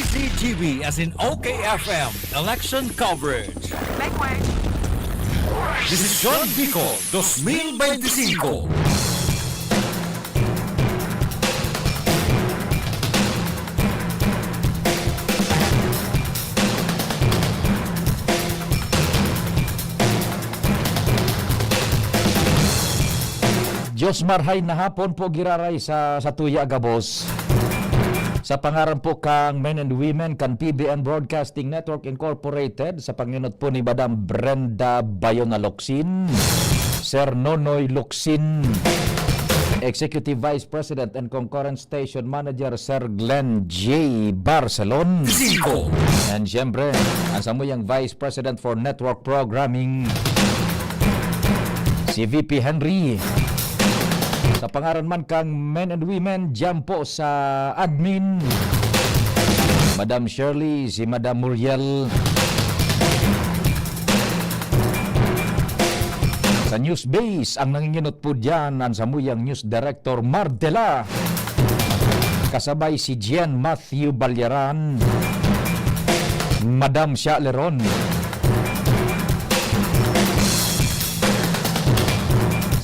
DCGB as in OKFM election coverage. Make way. Desisyon Bicol 2025. Diyos marhay na hapon po giraray sa tuya gabos. Sa pangaran po kang men and women kan PBN Broadcasting Network Incorporated, sa panginot po ni Madam Brenda Bayona Locsin, Sir Nonoy Locsin, Executive Vice President and Concurrent Station Manager Sir Glenn J. Barcelon, and siyempre ang samuyang Vice President for Network Programming, si VP Henry. Sa pangaran man kang men and women, dyan po sa admin, Madam Shirley, si Madam Muriel. Sa News Base, ang nanginginot po dyan, ang samuyang News Director Mardela. Kasabay si Gian Matthew Balyaran, Madam Sha Leron.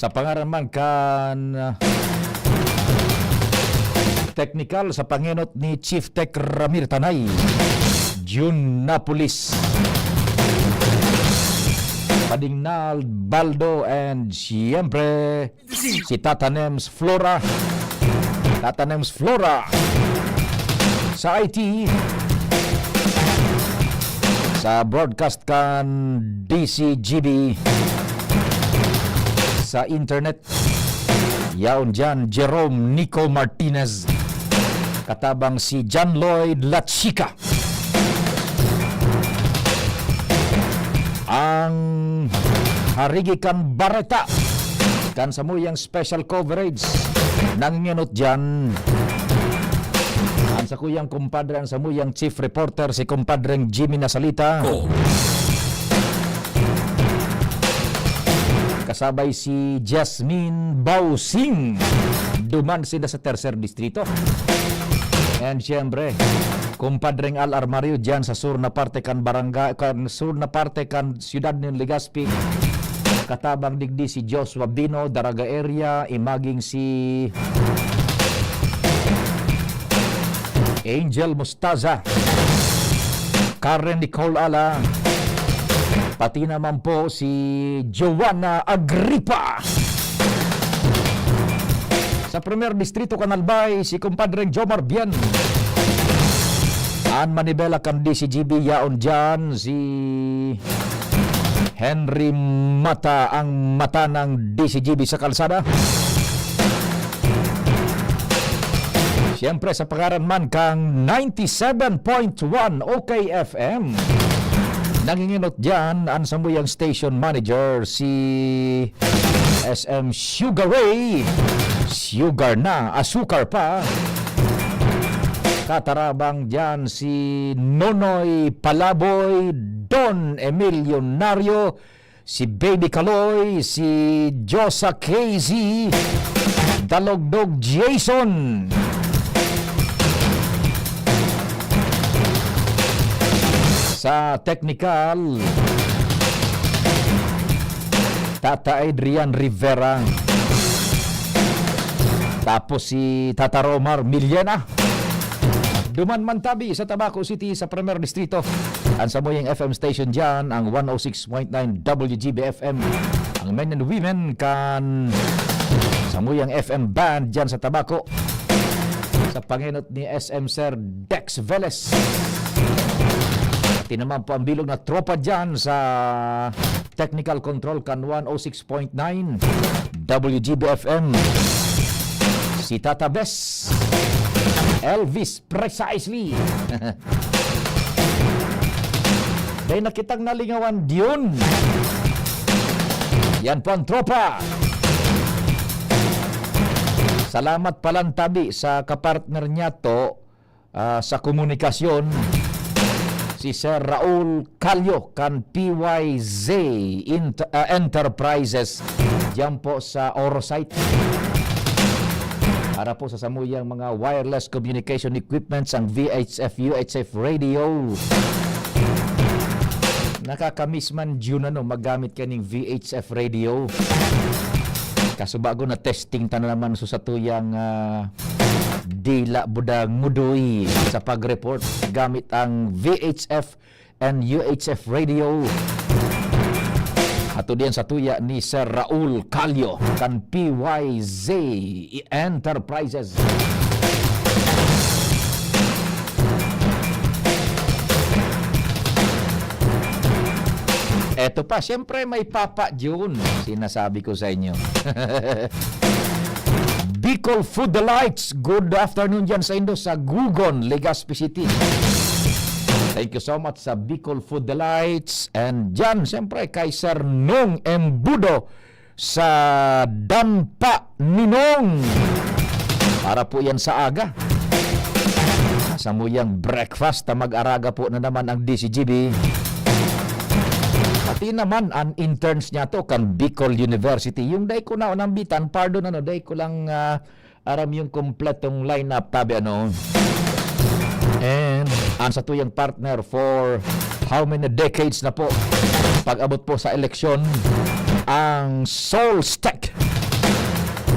Sa pangaran man kan technical, sa panginot ni Chief Tech Ramir Tanay, June Napolis, Padingnal Baldo, and siyempre si Tata Nems Flora. Tata Nems Flora sa IT, sa broadcast kan DCGB, sa internet, yaon dyan, Jerome Nico Martinez, katabang si John Lloyd Lachica. Ang harigi kan Barreta, kan samuyang special coverage, nanginginot dyan, ang sakuyang kumpadre, ang samuyang chief reporter, si kumpadreng Jimmy Nasalita. Kasabay si Jasmine Bausing, duman sila sa tercer distrito. And siyempre, kumpadreng Al Armario dyan sa sur na parte kan barangay, kan sur na parte kan siyudad ng Legazpi. Katabang digdi si Joshua Bino, Daraga area, imaging si Angel Mustaza, Karen Nicole Ala, pati naman po si Joanna Agripa. Sa Premier Distrito Canalbay, si kumpadreng Jomar Bien. An Manibela kan DCGB, yaon dyan si Henry Mata, ang mata ng DCGB sa kalsada. Siyempre sa pangaran man kang 97.1 OKFM, nanginginot dyan ang samuyang station manager, si SM Sugar Ray. Sugar na, asukar pa. Katarabang dyan si Nonoy Palaboy, Don Emilio Nario, si Baby Kaloy, si Josa Casey, Dalogdog Jason. Sa technical, Tata Adrian Rivera, tapos si Tata Romar Millena. Duman man tabi sa Tabaco City, sa Premier Distrito, ang samuyang FM station dyan, ang 106.9 WGB FM. Ang men and women kan samuyang FM band dyan sa Tabaco, sa panginot ni SM Sir Dex Velez. Pati naman po ang bilog na tropa dyan sa technical control kan 106.9 WGB FM. Si Tata Bess, Elvis Precisely. Dahil nakitang nalingawan diyon. Yan po ang tropa. Salamat palang tabi sa kapartner niya to sa komunikasyon, si Sir Raul Calio kan PYZ Enterprises, diyan po sa Orosite. Para po sa samuyang mga wireless communication equipments ang VHF UHF radio. Nakakamiss man June magamit ka ng VHF radio. Kaso bago na testing ta na naman sa tuyang dila budang mudoy sa pag-report gamit ang VHF and UHF radio. Ato diyan sa tuya ni Sir Raul Calio kan PYZ Enterprises. Eto pa, siyempre may Papa June. Sinasabi ko sa inyo. Bicol Food Delights. Good afternoon dyan sa Indo sa Gugon, Legazpi City. Thank you so much sa Bicol Food Delights. And dyan, siyempre, kay Sir Nong Embudo sa Dampa Ninong. Para po yan sa aga. Sa muyang breakfast na mag-araga po na naman ang DCGB. Pati naman ang interns niya to kan Bicol University. Yung day ko na unambitan, pardon day ko lang aram yung kompletong lineup tabi And ang sa tuyang partner for how many decades na po pag-abot po sa eleksyon ang Solstech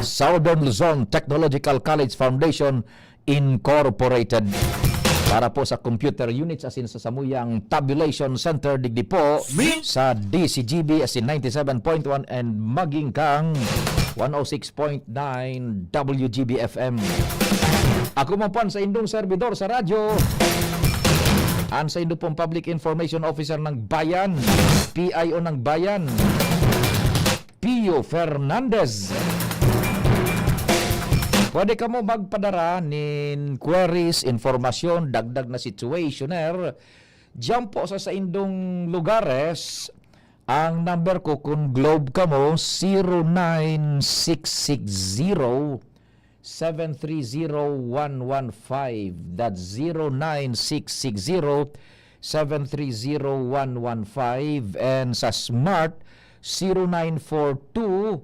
Southern Luzon Technological College Foundation Incorporated para po sa computer units as in sa samuyang tabulation center digdi po sa DCGB as in 97.1 and maging kang 106.9 WGB FM. Ako man po sa indong servidor sa radyo. Ang sa indong pong Public Information Officer ng Bayan, PIO ng Bayan, Pio Fernandez. Pwede ka mo magpadara nin queries, informasyon, dagdag na situationer. Diyan po sa indong lugares. Ang number ko kung globe ka mo 09660 730-115. That's 09660 730-115. And sa Smart, 0942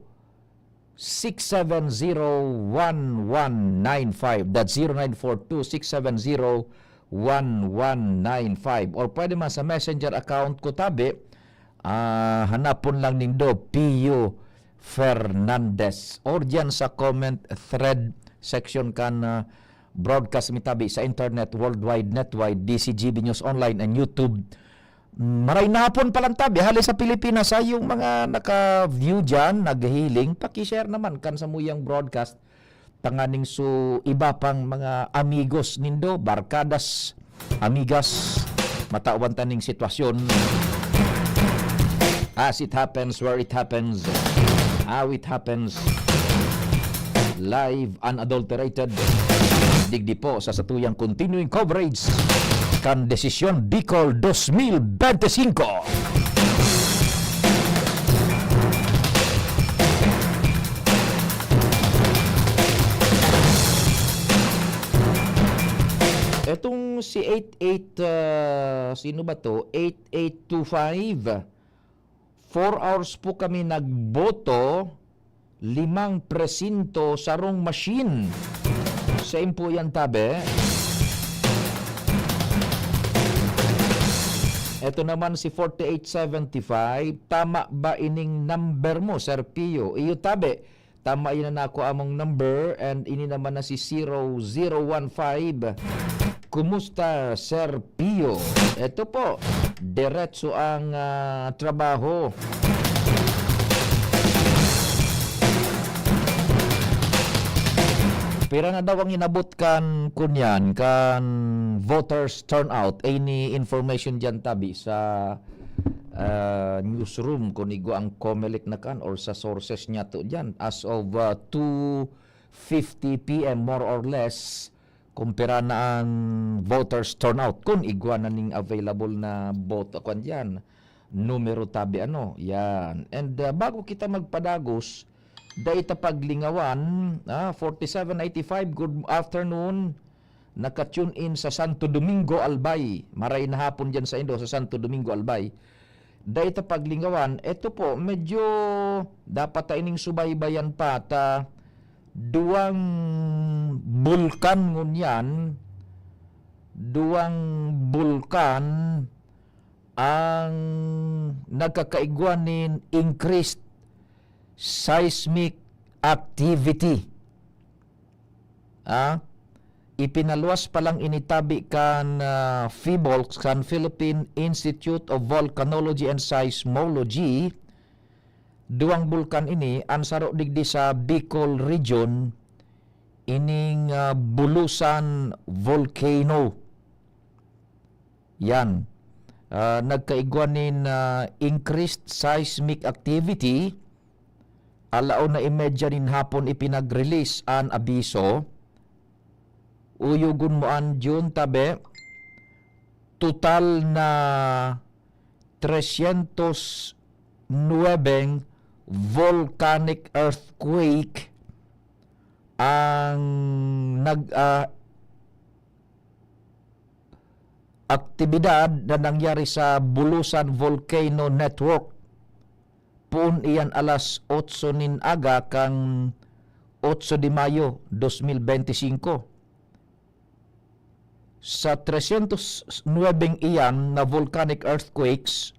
670-1195. That's 0942-670-1195. Or pwede man sa messenger account ko tabi, hanapon lang nindo Pio Fernandez or diyan sa comment thread section kan broadcast mitabi sa internet worldwide netwide DCGB News Online and YouTube. Maray na hapon palang tabi hali sa Pilipinas yung mga naka-view diyan naghihiling paki-share naman kan sa muyang broadcast tanganing so iba pang mga amigos nindo barkadas amigas matawan taning sitwasyon as it happens where it happens. How it happens live unadulterated digdi po sa satuyang continuing coverage kan Desisyon Bicol 2025. Etong si 88 sino ba to 8825 4 hours po kami nagboto, 5 presinto sarong machine. Same po yan tabi. Ito naman si 4875. Tama ba ining number mo, Sir Pio? Iyo tabi. Tama yun na ako among number and ini naman na si 0015. Kumusta, Sir Pio? Ito po, diretso ang trabaho. Pira na daw ang inabot kan kunyan, kan voters turnout. Any information dyan tabi sa newsroom kung igo ang COMELEC na kan or sa sources niya to dyan. As of 2:50 p.m. more or less, kumpira na ang voters turnout kung igwa na ning available na vote kwan dyan numero tabi yan and bago kita magpadagos data paglingawan 4785 good afternoon naka-tune in sa Santo Domingo Albay maray na hapon dyan sa Indo sa Santo Domingo Albay data paglingawan eto po medyo dapat ta ining subaybayan pa ta duwang bulkan ngunyan, duwang bulkan ang nagkakaigwan nin increased seismic activity. Ipinaluwas pa lang initabi kan PHIVOLCS, kan Philippine Institute of Volcanology and Seismology. Duwang bulkan ini ansaro digdi sa Bicol region, ining Bulusan volcano. Yan. Nagkaigwan nin increased seismic activity. Alao na imedya nin hapon ipinag-release an abiso. Uyugun mo an June tabi, total na 309 volcanic earthquake ang aktibidad na nangyari sa Bulusan Volcano Network. Puun iyan alas 8 nin aga kang 8 de Mayo 2025. Sa 309 iyan na volcanic earthquakes,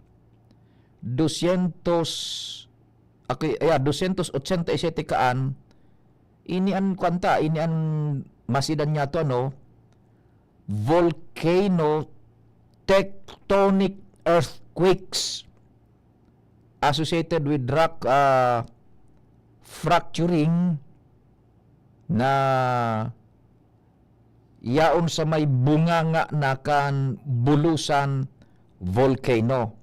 287 kaan, ini an masidan niya to, volcano tectonic earthquakes associated with rock fracturing na yaon sa may bunganga na kan Bulusan volcano.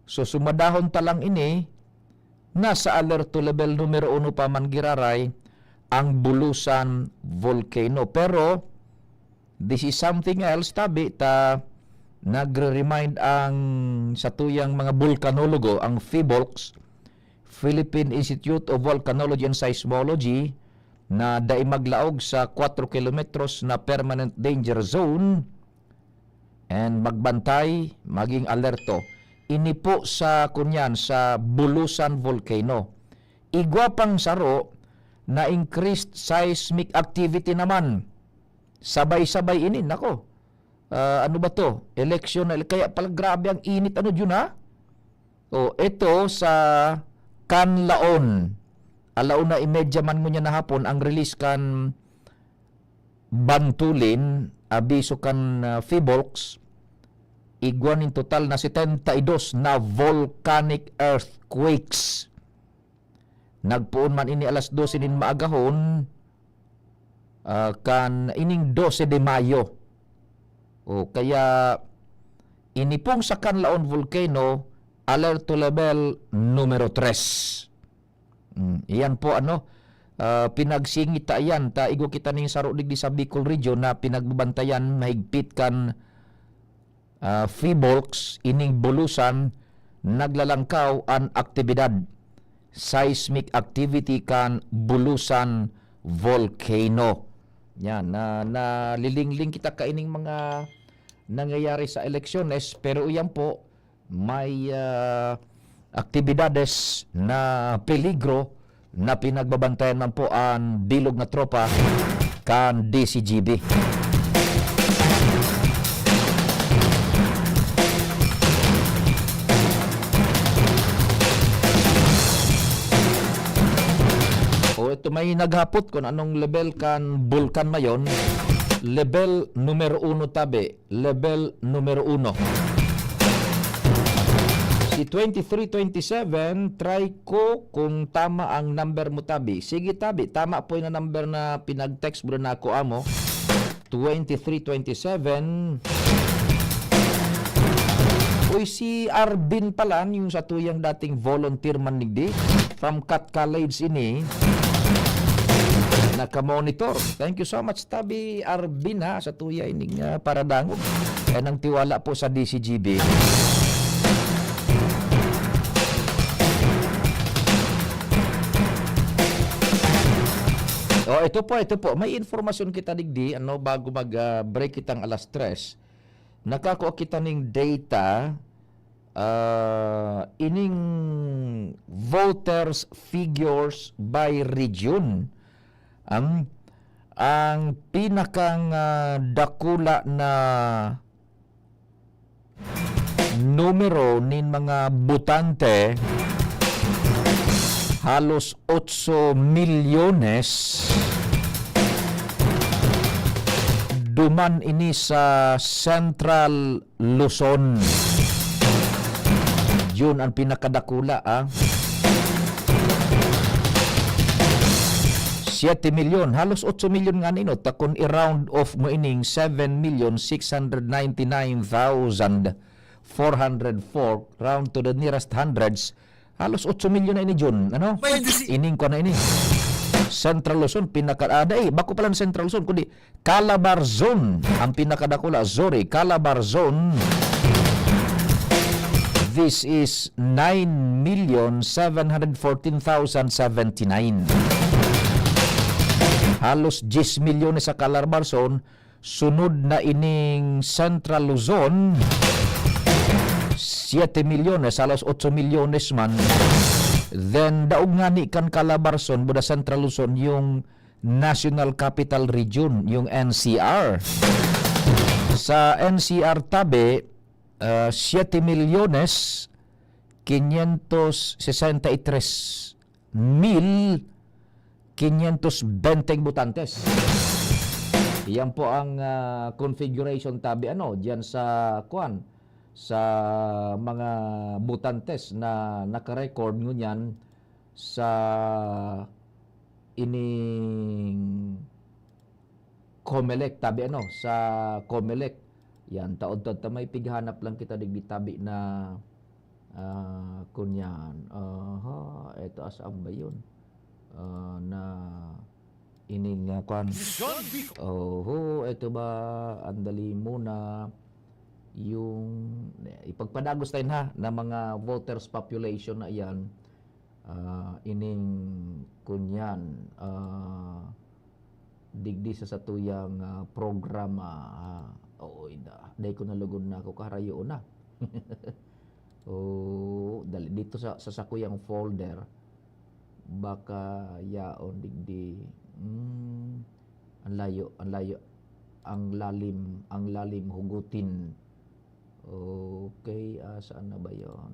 So sumadahon talang ini, nasa alerto level numero 1 pa man giraray ang Bulusan volcano. Pero this is something else, tabi ta nagre-remind ang sa tuyang mga vulcanologo, ang PHIVOLCS, Philippine Institute of Volcanology and Seismology, na dai maglaog sa 4 kilometros na permanent danger zone and magbantay, maging alerto. Ini po sa kunyan sa Bulusan volcano. Igwa pang saro na increased seismic activity naman. Sabay-sabay ini, nako. Ano ba to? Election, kaya pala grabe ang init, yun ha? Ito sa Canlaon. Alaw na imedya man mo niya na hapon ang release kan Bantulin, abiso kan PHIVOLCS, igwan in total na 72 na volcanic earthquakes. Nagpuon man ini alas 12 nin maagahon, kan ining 12 de Mayo. Kaya ini pong sa Canlaon volcano, alerto level numero 3. Iyan po pinagsingit ta yan ta igo kita ning saro digdi sa Bicol region na pinagbabantayan mahigpit kan PHIVOLCS ining Bulusan, naglalangkaw an aktibidad seismic activity kan Bulusan volcano. Yan na lilingling kita kaining mga nangyayari sa eleksyones, pero iyan po may aktibidades na peligro na pinagbabantayan man po ang bilog na tropa kan DCGB. Ito may naghapot kung anong level kan bulkan mayon. Level numero 1 tabi, level numero 1. Si 2327, try ko kung tama ang number mo tabi. Sige tabi, tama po yung number na pinag-text mo na ako amo. 2327. Uy, si Arbin pala, yung sa tuyang dating volunteer manigdi from Cat College ini, naka-monitor. Thank you so much tabi Arbin ha, sa tuya ining paradangog. Kaya nang tiwala po sa DCGB. Ito po. May informasyon kita digdi bago mag-break kitang alas 3. Nakakuha kita ning data ining voters figures by region. ang pinakang dakula na numero nin mga butante halos 8 milyones duman ini sa Central Luzon. Yun ang pinakadakula 7 milyon, halos 8 milyon nga nino, takon i-round off mo ining 7,699,404 round to the nearest hundreds, halos 8 milyon na ini Jun, ano? Ining ko na ini. Central Luzon, bako pala ng Central Luzon, kundi Calabar Zone, ang pinakadakula, Calabar Zone. This is 9,714,079. Halos 10 milyon sa Calabar Zone. Sunod na ining Central Luzon, 7 milyones, halos 8 milyones man. Then, daog nga ni kan Calabar Zone, buda Central Luzon, yung National Capital Region, yung NCR. Sa NCR tabi, 7 milyones 563,520 butantes. Yan po ang configuration tabi diyan sa sa mga butantes na naka-record ngunyan sa ining COMELEC tabi sa COMELEC. Yan, taod-taod may pighanap lang kita digdi tabi na kunyan. Ito asam ba yun? Na ining ito ba andali muna yung ipagpadagos tayo na mga voters population na yan ining kunyan digdi sa satuyang programa. Dahil ko nalugod na ako kaharayo na. Dali dito sa sakuyang folder baka yaon digdi ang layo ang lalim hugutin. Okay, saan na ba yon?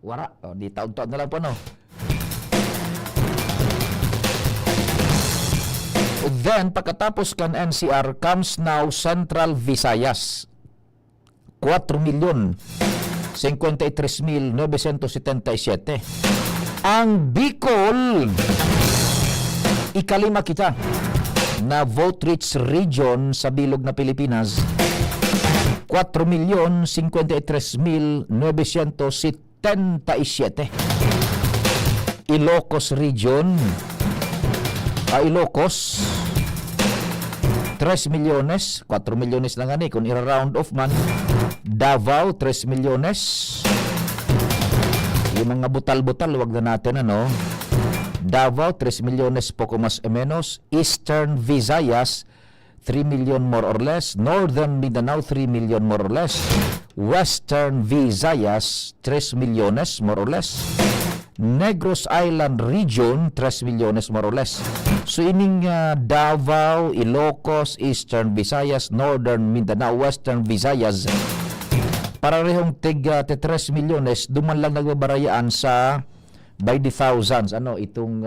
Wara, di taon-taon na lang po Then, pagkatapos kan NCR, comes now Central Visayas. 4,53,977. Ang Bicol, ikalima kita na vote-rich region sa bilog na Pilipinas. 4,53,977. Ilocos region, Ilocos 3 milyones, 4 milyones lang kung i-round off man. Davao 3 milyones. Yung mga butal-butal wag na natin Davao 3 milyones poco mas o menos. Eastern Visayas 3 million more or less. Northern Mindanao 3 million more or less. Western Visayas 3 milyones more or less. Negros Island Region 3 milyones more or less. So ining Davao, Ilocos, Eastern Visayas, Northern Mindanao, Western Visayas, parehong tig 3 milyones, duman lang nagbabarayaan sa by the thousands itong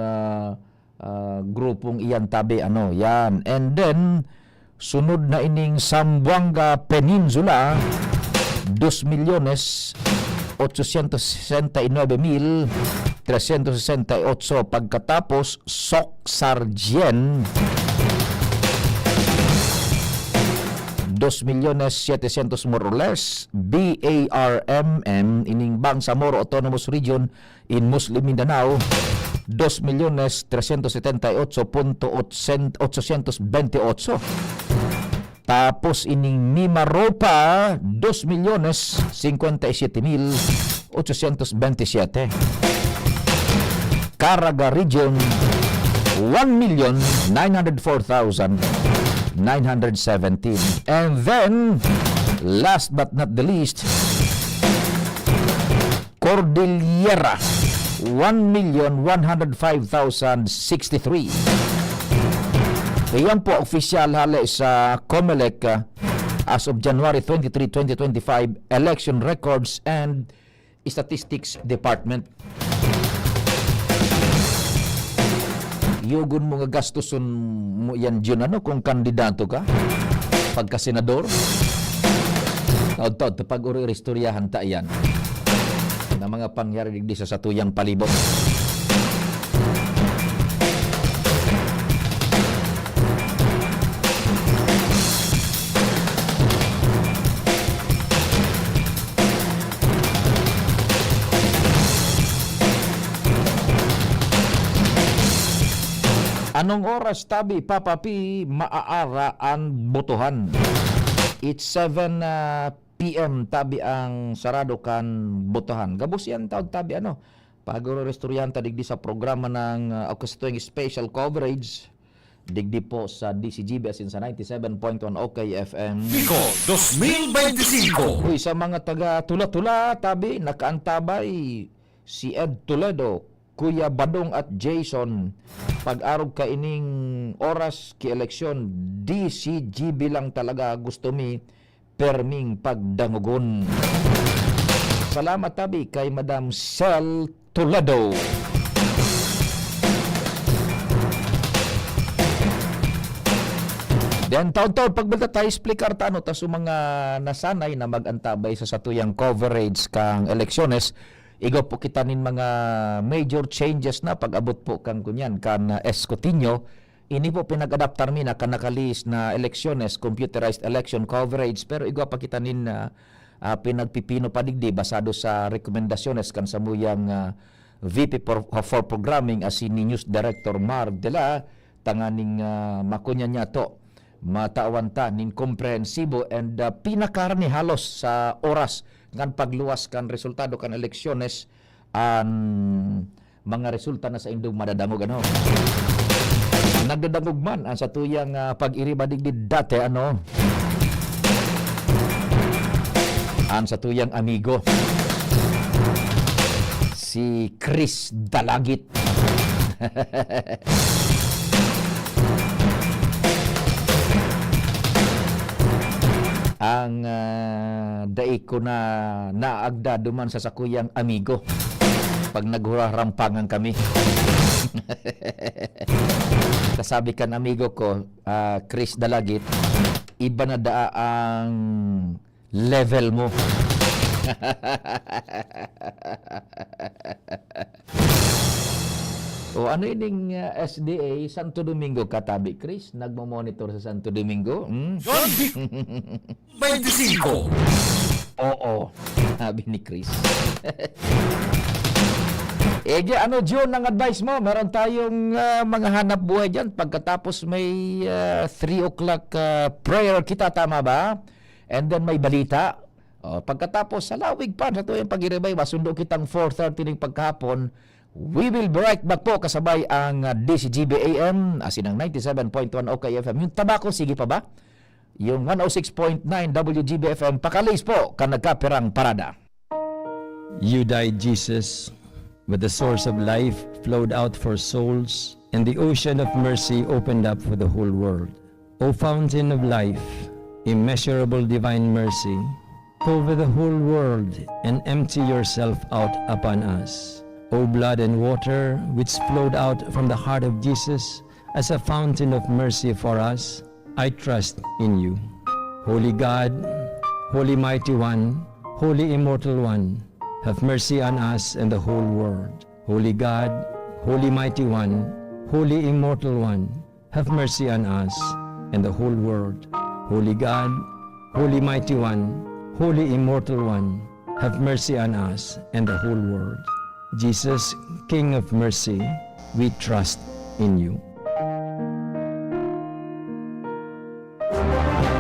grupong iyan tabi yan. And then sunod na ining Zamboanga Peninsula 2 milyones 869,368. Pagkatapos Soc-Sargien 2,700,000 more or less. BARMM ining Bangsamoro Autonomous Region in Muslim Mindanao 2,378,828. Tapos ining Mimaropa 2,57,827. Caraga Region 1,904,917. And then last but not the least, Cordillera 1,105,063. Iyan po official hali sa COMELEC as of January 23, 2025 Election Records and Statistics Department. Yugon mo nga gastuson mo yan dyan kung kandidato ka pagka senador. Taod-taod pag uri-istoryahan ta yan na mga pangyari digdi sa satuyang palibot. Anong oras tabi papapi maaaraan botohan? It's 7 PM tabi ang sarado kan botohan. Gabos yan taod tabi Paguro restoryanta digdi sa programa ng Augustuing Special Coverage digdi po sa DCGB as in sa 97.1 OKFM. Bicol 2025. Uy, sa mga taga Tula-Tula tabi nakaantabay si Ed Toledo, Kuya Badong at Jason. Pag-arog ka ining oras ki eleksyon, DCGB lang talaga gusto mi perming pagdangugon. Salamat tabi kay Madam Sel Toledo. Then taon-taon pagbalta tayo explicar tano ta sa mga nasanay na mag-antabay sa satuyang coverage kang eleksyones. Igo po kita nin mga major changes na pag-abot po kang kunyan kan Escotinio. Ini po pinag-adaptar mi na kanakalis na elecciones, computerized election coverage. Pero igo pa kita nin pinagpipino padigdi basado sa rekomendasyones kan samuyang VP for Programming as ni News Director Mark Dela tanganing makunya niya to matawan ta nin komprehensibo and pinakarni halos sa oras ngan pagluwas kan resultado kan eleksyones ang mga resulta na sa indong madadangog nagdadangog man ang satuyang pag-iriba digdi dati ang satuyang amigo si Chris Dalagit. Ang daig ko na naagda duman sa sakuyang amigo pag naghurarampangan kami. Kasabi kan amigo ko, Chris Dalagit, iba na ang level mo. O ano ining SDA Santo Domingo katabi, Chris? Nagmo-monitor sa Santo Domingo? 25. Oo, sabi ni Chris. June, ang advice mo? Meron tayong mga hanap buhay dyan. Pagkatapos may 3 o'clock prayer kita, tama ba? And then may balita. Pagkatapos sa lawig pa, sa tuyang pag-iribay, masundo kitang 4:30 ng pagkahapon. We will be right back po kasabay ang DCGB AM asin ang 97.1 OKFM. Yung tabako, sige pa ba? Yung 106.9 WGB FM, pakalis po ka nagkapirang parada. You died, Jesus, but the source of life flowed out for souls, and the ocean of mercy opened up for the whole world. O fountain of life, immeasurable divine mercy, cover the whole world and empty yourself out upon us. O blood and water which flowed out from the heart of Jesus as a fountain of mercy for us, I trust in you. Holy God, Holy Mighty One, Holy Immortal One, have mercy on us and the whole world. Holy God, Holy Mighty One, Holy Immortal One, have mercy on us and the whole world. Holy God, Holy Mighty One, Holy Immortal One, have mercy on us and the whole world. Jesus, King of mercy, we trust in you.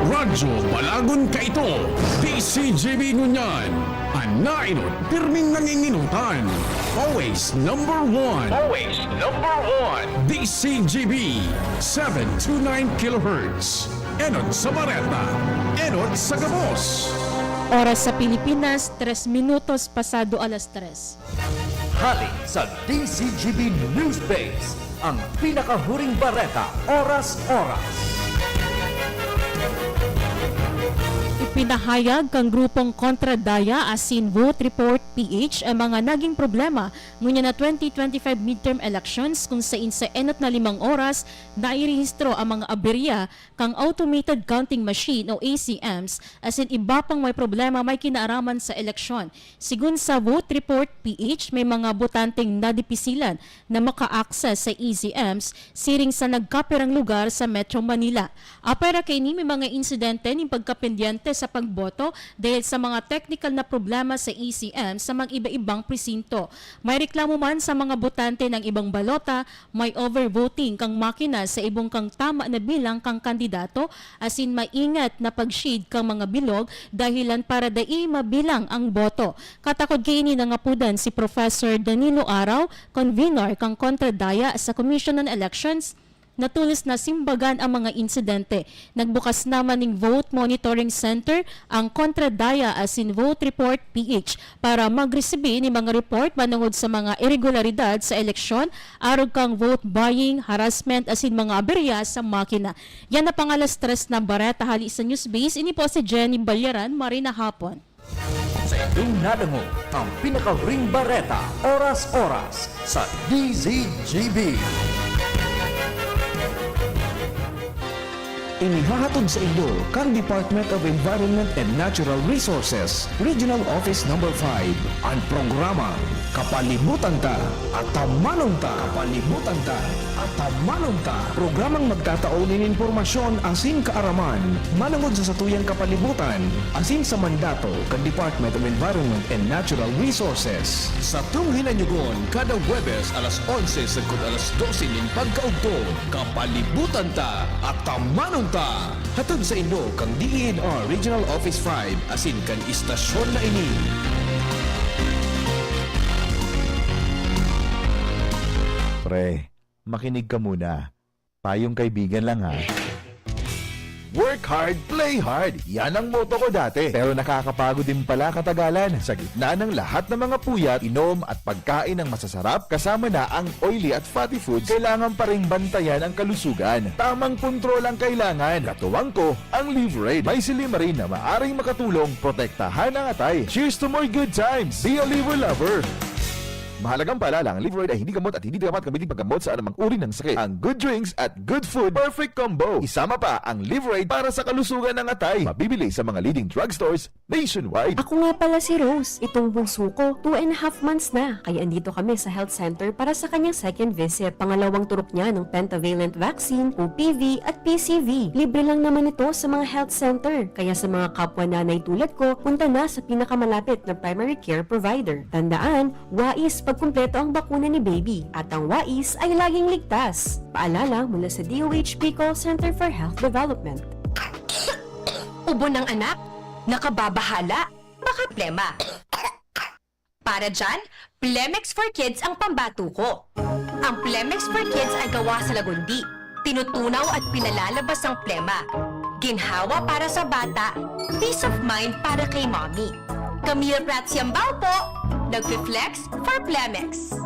Radyo Balagon Kaito, DCGB Ngunyan, Anainot, pirming nanginginutan. Always number one. Always number one. DCGB, 729 kHz. Enot sa Bareta, Enot sa Gabos. Oras sa Pilipinas, 3 minutos pasado alas 3. Hali sa DCGB News Base. ang pinakahuring bareta, oras-oras. Ipinahayag kang grupong Kontradaya asin Vote Report PH ang mga naging problema ngunya na 2025 midterm elections kung sa 5 oras na irehistro ang mga aberya kang automated counting machine o ACMs asin iba pang may problema may kinaaraman sa eleksyon. Sigun sa Vote Report PH, may mga botanteng nadipisilan na maka-access sa ACMs siring sa nagkapirang lugar sa Metro Manila. Apera kay ni may mga insidente ng pagkapendyente sa pagboto dahil sa mga technical na problema sa ECM sa mga iba-ibang presinto. May reklamo man sa mga botante ng ibang balota, may overvoting kang makina sa ibong kang tama na bilang kang kandidato, asin maingat na pag-shade kang mga bilog dahilan para dai mabilang ang boto. Katakod kay ini nangapudan si Professor Danilo Araw, convener kang Kontradaya sa Commission on Elections, natulis na simbagan ang mga insidente. Nagbukas naman ng Vote Monitoring Center ang Kontradaya asin Vote Report PH para magresibi ni mga report manungod sa mga irregularidad sa eleksyon, arog kang vote buying, harassment asin mga aberya sa makina. Yan na pangalas 3 na bareta hali sa Newsbase. Ini po si Jenny Balyaran, Marina Hapon. Sa inyong nadango ang pinakahuring bareta, oras-oras sa DZGB. Inihahatod sa inyo kang Department of Environment and Natural Resources, Regional Office No. 5, ang programa Kapalibutan Ta at Tamanong Ta. Kapalibutan Ta at Tamanong Ta. Programang magtataon ng impormasyon asin kaaraman, manungod sa satuyang kapalibutan, asin sa mandato kang Department of Environment and Natural Resources. Sa tunghinanyugon, kada Huwebes alas 11 sagkod alas 12 ng pagkaugto, Kapalibutan Ta at Tamanong Ta. Hatod sa inyo kang DENR Regional Office 5 asin kan istasyon na ini. Pre, makinig ka muna. Payong kaibigan lang ha. Work hard, play hard. Yan ang motto ko dati. Pero nakakapagod din pala katagalan. Sa gitna ng lahat ng mga puyat, inom at pagkain ng masasarap, kasama na ang oily at fatty foods, kailangan pa ring bantayan ang kalusugan. Tamang kontrol ang kailangan. Katuwang ko, ang Liverade. May silimarin na maaring makatulong protektahan ang atay. Cheers to more good times. Be a liver lover. Mahalagang paalala, ang Liverade ay hindi gamot at hindi dapat gamitin paggamot sa anumang uri ng sakit. Ang good drinks at good food, perfect combo. Isama pa ang Liverade para sa kalusugan ng atay. Mabibili sa mga leading drugstores nationwide. Ako nga pala si Rose. Itong bunso ko, 2.5 months na. Kaya andito kami sa health center para sa kanyang second visit. Pangalawang turok niya ng pentavalent vaccine, OPV at PCV. Libre lang naman ito sa mga health center. Kaya sa mga kapwa nanay tulad ko, punta na sa pinakamalapit na primary care provider. Tandaan, wais pagkumpleto ang bakuna ni baby. At ang wais ay laging ligtas. Paalala mula sa DOHP Call Center for Health Development. Ubo ng anak? Nakababahala? Baka plema. Para dyan, Plemex for Kids ang pambato ko. Ang Plemex for Kids ay gawa sa lagundi. Tinutunaw at pinalalabas ang plema. Ginhawa para sa bata, peace of mind para kay mommy. Camille Pratsiambao po, nag-flex for Plemex.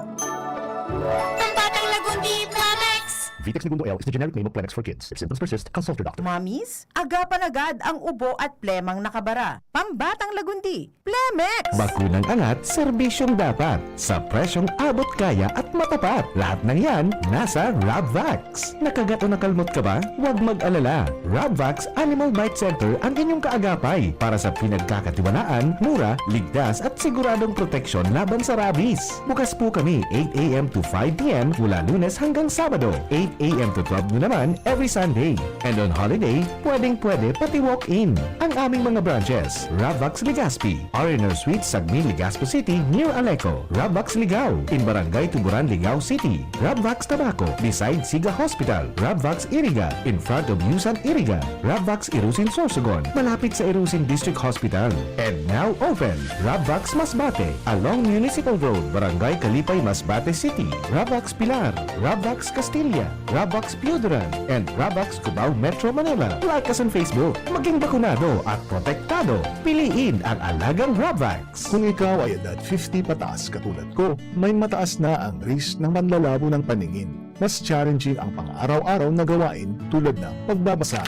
Pambatang lagundi, Plemex! Vitex Segundo L is the generic name of Plemex for kids. If symptoms persist, consult your doctor. Mamis, agapan agad ang ubo at plemang nakabara. Pambatang lagundi, Plemex! Bakunang angat, serbisyong dapat. Sa presyong abot kaya at matapat. Lahat ng yan, nasa Rabvax. Nakagat o nakalmot ka ba? Huwag mag-alala. Rabvax Animal Bite Center ang inyong kaagapay para sa pinagkakatiwalaan, mura, ligtas at siguradong proteksyon laban sa rabies. Bukas po kami 8 a.m. to 5 p.m. mula Lunes hanggang Sabado, 8 a.m. to 12 noon naman every Sunday. And on holiday, pwedeng-pwede pati walk-in. Ang aming mga branches, Rabvax Legazpi, RNR Suite, Sagmin, Legazpo City, near Aleco. Rabvax Ligao, in Barangay Tuburan, Ligao City. Rabvax Tabaco, beside Siga Hospital. Rabvax Iriga, in front of Yusan Iriga. Rabvax Irusin Sorsogon, malapit sa Irusin District Hospital. And now open, Rabvax Masbate, along Municipal Road, Barangay Kalipay, Masbate City. Rabvax Pilar, Rabvax Castilla, Rabvax Pioduran, and Rabvax Cubao Metro Manila. Like us on Facebook. Maging bakunado at protektado. Piliin ang alagang Rabvax. Kung ikaw ay edad 50 pataas katulad ko, may mataas na ang risk ng manlalabo ng paningin. mas challenging ang pang-araw-araw na gawain tulad ng pagbabasa,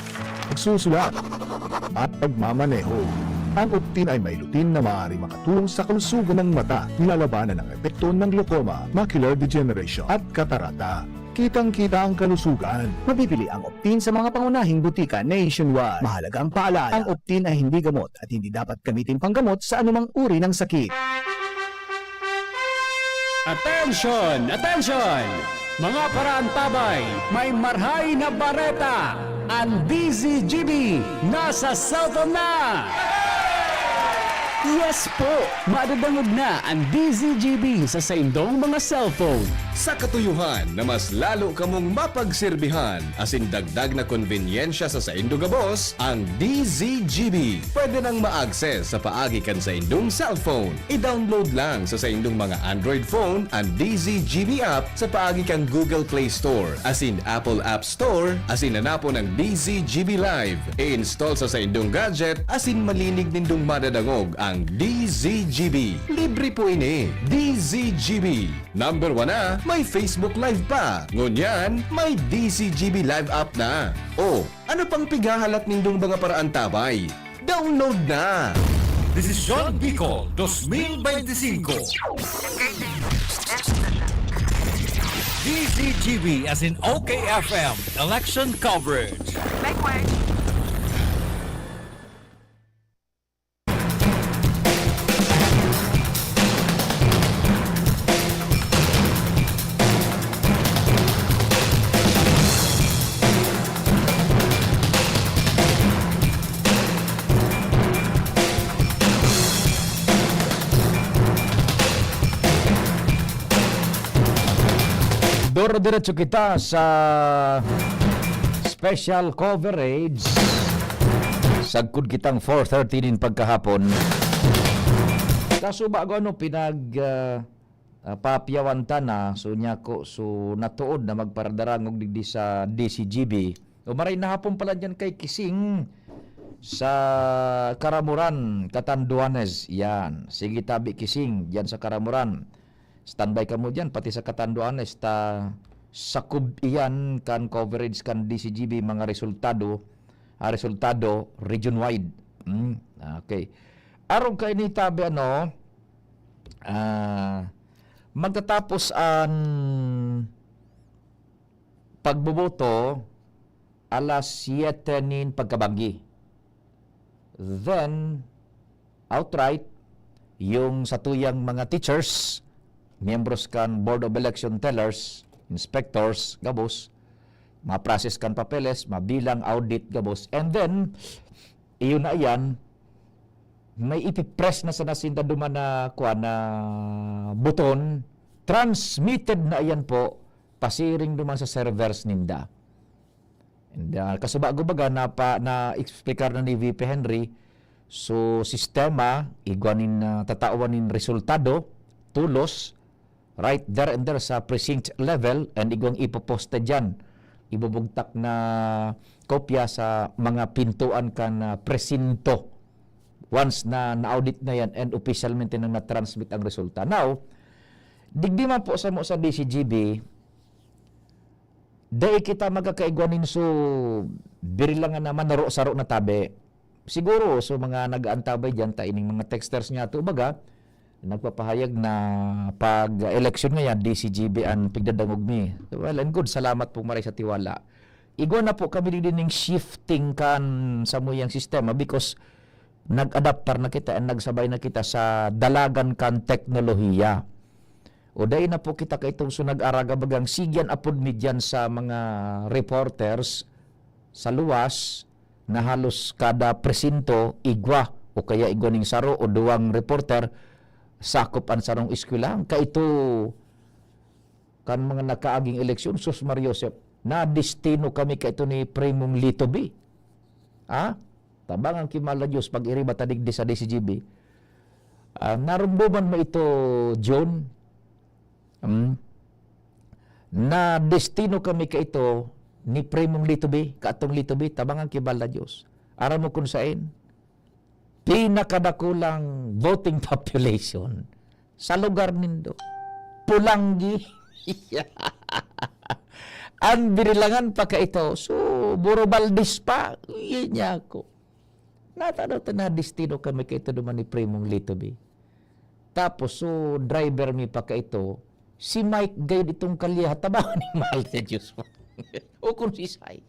pagsusulat, at pagmamaneho. Ang Optin ay may lutin na maaari makatulong sa kalusugan ng mata, nilalabanan ang epekto ng glaucoma, macular degeneration at katarata. Kitang-kita ang kalusugan. Mabibili ang Optin sa mga pangunahing butika nationwide. Mahalagang paalala, ang Optin ay hindi gamot at hindi dapat gamitin panggamot sa anumang uri ng sakit. Attention! Attention! Mga parantabay, may marhay na bareta! Ang DZGB nasa cellphone na! Yes po! Madadangog na ang DZGB sa saindong mga cellphone. Sa katuyuhan na mas lalo kamong mapagserbihan, asin dagdag na konvenyensya sa saindong gabos, ang DZGB. Pwede nang ma-access sa paagi kan sa indong cellphone. I-download lang sa saindong mga Android phone ang DZGB app sa paagi kan Google Play Store, asin Apple App Store, asin nanapon ang DZGB Live. I-install sa saindong gadget, asin malinig nindong madadangog ang DZGB. Libre po ini. DZGB. Number 1 na, may Facebook Live pa. Ngunyan, may DZGB Live app na. O, ano pang pigahalat nindong mga paraan tabay? Download na! Desisyon Bicol 2025. DZGB as in OKFM election coverage. Doro-diretso kita sa special coverage. Sagkod kitang 4:30 din pagkahapon. Kaso bago papiawanta na so niya ko so natuod na magparadarangog digdi sa DCGB. O maray na hapon pala dyan kay Kising sa Karamuran, Catanduanes. Yan. Sige tabi Kising dyan sa Karamuran. Standby ka mo dyan, pati sa Catanduanes, sakub iyan kan coverage kan DCGB mga resultado region-wide. Okay. Araw kayo ni tabi magtatapos ang pagboboto alas 7 nin pagkabanggi. Then, outright, yung satuyang mga teachers, membros kan Board of Election Tellers, inspectors, gabos, ma-process kan papeles, mabilang audit, gabos. And then, iyon na yan, may ipipress na sa nasinda duman na buton, transmitted na yan po, pasiring duman sa servers ninda. And kasubago baga na explicar na ni VP Henry, so sistema, igwanin tatauanin resultado, tulos, right there and there sa precinct level and igwang ipoposte dyan. Ibubugtak na kopya sa mga pintuan kan presinto once na na-audit na yan and officialmente nang na-transmit ang resulta. Now, digdi man po sa DCGB, dahil kita magkakaigwanin so birilangan naman naro-saro na tabi. Siguro, so mga nag-aantabay dyan, taining mga texters nga ito, baga, nagpapahayag na pag-election ngayon, DCGB ang pigdadangog mi. Well and good, salamat po maray sa tiwala. Igwa na po kami din ng shifting kan sa muyang sistema because nag-adaptar na kita and nagsabay na kita sa dalagan kan teknolohiya. O dahil na po kita kaitong so nag-araga bagang sigyan apod midyan sa mga reporters sa luwas na halos kada presinto igwa o kaya igwa ning saro o duwang reporter sakop ang sarong eskwela. Kaito kan mga nakaaging eleksyon, Sus Mariosep, na destino kami kaito ni Primong Litobi. Tabang ang kimala Diyos pag iriba tadigdi sa DCGB. Narumbuman mo ito, John, na destino kami kaito ni Primong Litobi, kaatong Litobi, tabang ang kimala Diyos. Aram mo kung saan? Pinakadakulang voting population sa lugar nindo. Pulanggi. Ang binilangan pa ka ito. So, Buro Valdez pa. Iyan niya ako. Natanaw na destino kami ka ito duman ni Primong Litobi. Tapos, so, driver mi pa ka ito. Si Mike gayud itong kalya. Tabangan ni mahal na Diyos mo. O kung si Sai.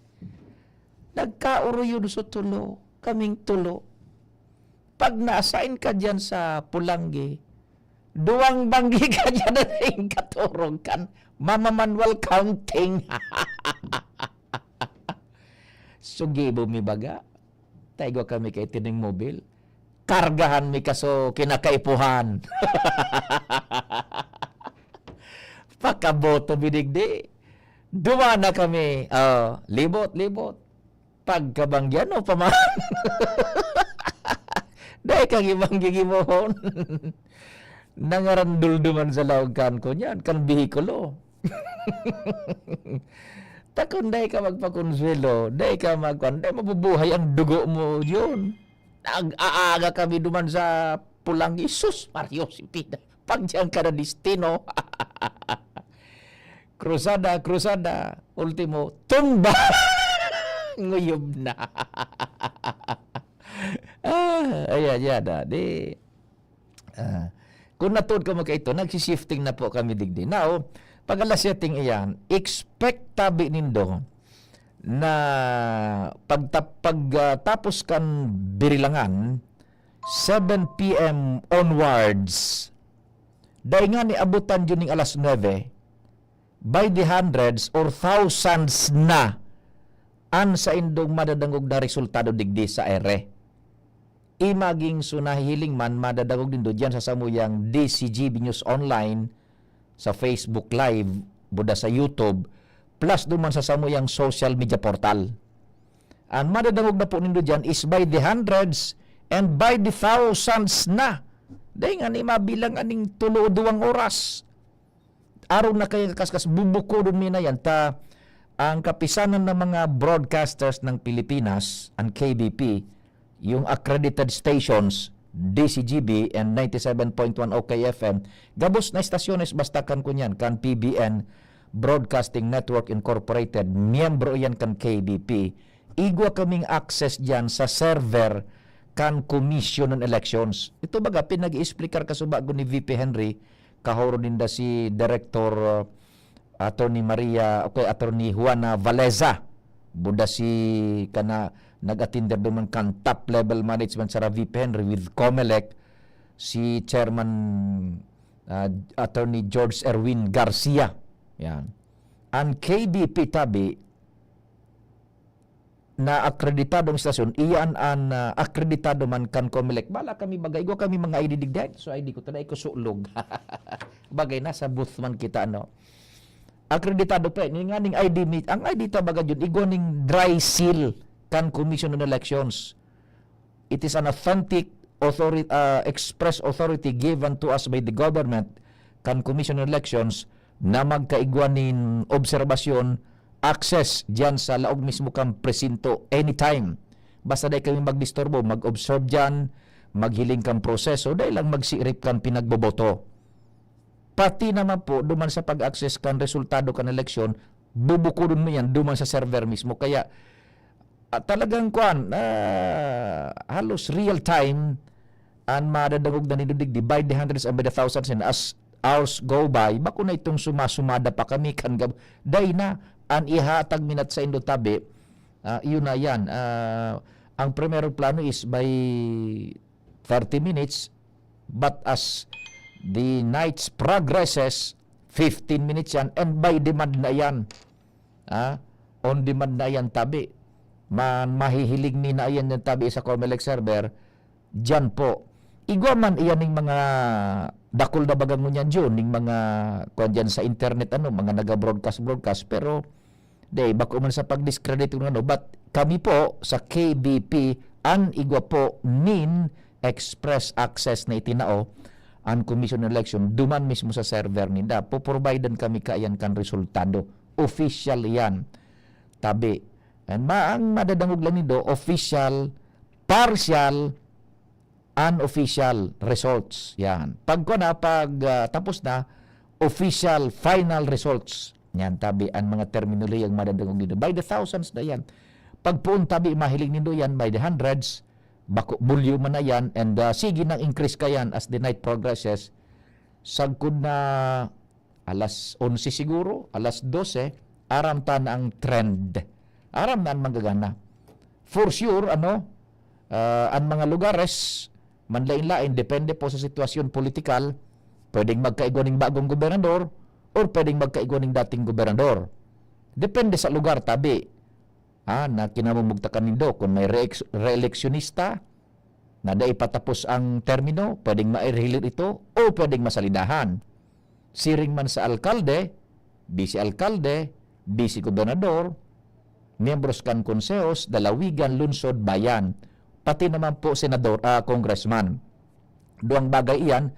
Nagkauro yun sa tulo. Kaming tulo. Pag na-assign ka dyan sa Pulanggi, 2 banggi ka dyan na rin katurog kan. Mama manual counting. Sugibo mi baga. Taigo kami kay tining mobil. Kargahan mi kaso kinakaipuhan. Pakaboto binigdi. Duwa na kami. Libot. Pagkabangyan o paman. Dahil kang ibang gigimohon. Nangarandul duman sa laugkan ko niyan. Kan bihikulo. Takon dahil ka magpakonsuelo. Dahil ka dahil mabubuhay ang dugo mo yun. Nag-aaga kami duman sa Pulanggi. Sus, Mario Sipida. Pag diyan ka na destino. Krusada. Ultimo, tumba. Nguyub na. Ayan. Kung natod ko mga ito, nagsishifting na po kami digdi. Now, pag alas setting iyan, expect tabi nindo na pagtapos kan birilangan, 7 p.m. onwards, dahil nga ni abutan yun ng alas 9, by the hundreds or thousands na an sa indong madadangog na resultado digdi sa ere. Imaging sunahiling man madadangog din do diyan sa samuyang DCGB News Online sa Facebook Live, buda sa YouTube, plus duman sa samuyang social media portal. Ang madadangog na po nindo diyan is by the hundreds and by the thousands na. Dahil nga ni mabilang aning 3-2 oras. Araw na kayo kaskas bubuko dun mina yan ta ang kapisanan ng mga broadcasters ng Pilipinas, ang KBP, yung accredited stations, DCGB and 97.1 OKFM, gabos na estasyones basta kan kunyan, kan PBN, Broadcasting Network Incorporated, miyembro yan kan KBP. Igwa kaming access dyan sa server kan Commission on Elections. Ito baga, pinag-i-explicar kasubago ni VP Henry, kahoro din da si Director Attorney Attorney Juana Valeza. Buda si kana nag-attender duman kan top level management sa VP Henry with COMELEC, si Chairman Attorney George Erwin Garcia. Yan. Ang KBP tabi na akreditadong istasyon, iyan ang akreditado man kan COMELEC. Bala kami bagay, go kami mga ID digday. So ID ko tanay ko sulog. Bagay na sa booth man kita akreditado pa ni nga ning ID meet. Ang ID ta baga jud igo ning dry seal kan Commission on Elections. It is an authentic authority, express authority given to us by the government kan Commission on Elections na magkaigwan nin obserbasyon, access diyan sa laog mismo kang presinto anytime. Basta dahil kami magdisturbo, mag-observe diyan, maghiling kang proseso, dahil lang magsirip kang pinagboboto. Pati naman po, duman sa pag-access kan resultado kan eleksyon, bubukudon mo yan, duman sa server mismo. Kaya, talagang halos real time, ang madadagog na nidudigdi by the hundreds and by the thousands, and as hours go by, bako na itong sumasumada pa kami, day na, ang ihatag minat sa Indotabi, yun na yan. Ang primerong plano is by 30 minutes, but as the nights progresses, 15 minutes yan, and by demand na yan. On demand na yan tabi. Mahihilig ni na yan yung tabi sa COMELEC server, dyan po. Igwa man iyan ng mga dakol na bagang mo niyan dyan, ng mga kung dyan sa internet, mga naga-broadcast, pero bako man sa pag-discredit but kami po sa KBP, ang igwa po nin express access na itinao ang Commission on Election, duman mismo sa server ninda. Poprovidean kami kaayan kan resultado. Official yan. Tabi. And ang madadangog lang nito, official, partial, unofficial results. Yan. Pag tapos na, official, final results. Yan, tabi, ang mga terminology ang madadangog nito. By the thousands na yan. Pagpuon tabi, mahiling nindo yan by the hundreds, bako, volume man na yan, and sige nang increase ka yan as the night progresses. Sagkod na alas 11 siguro, alas 12, aram ta na ang trend. Aram na ang magagana. For sure, ang mga lugares, manlain-lain, depende po sa sitwasyon politikal, pwedeng magkaigo ng bagong gobernador, or pwedeng magkaigo ng dating gobernador. Depende sa lugar, tabi. Na kinamumugtakan nindo, kung may re-electionista, na daipatapos ang termino, pwedeng mairehilir ito, o pwedeng masalidahan. Siring man sa alkalde, bisi gobernador, miyembros kan konsehos, dalawigan, lungsod, bayan, pati naman po senador, congressman. Duang bagay iyan,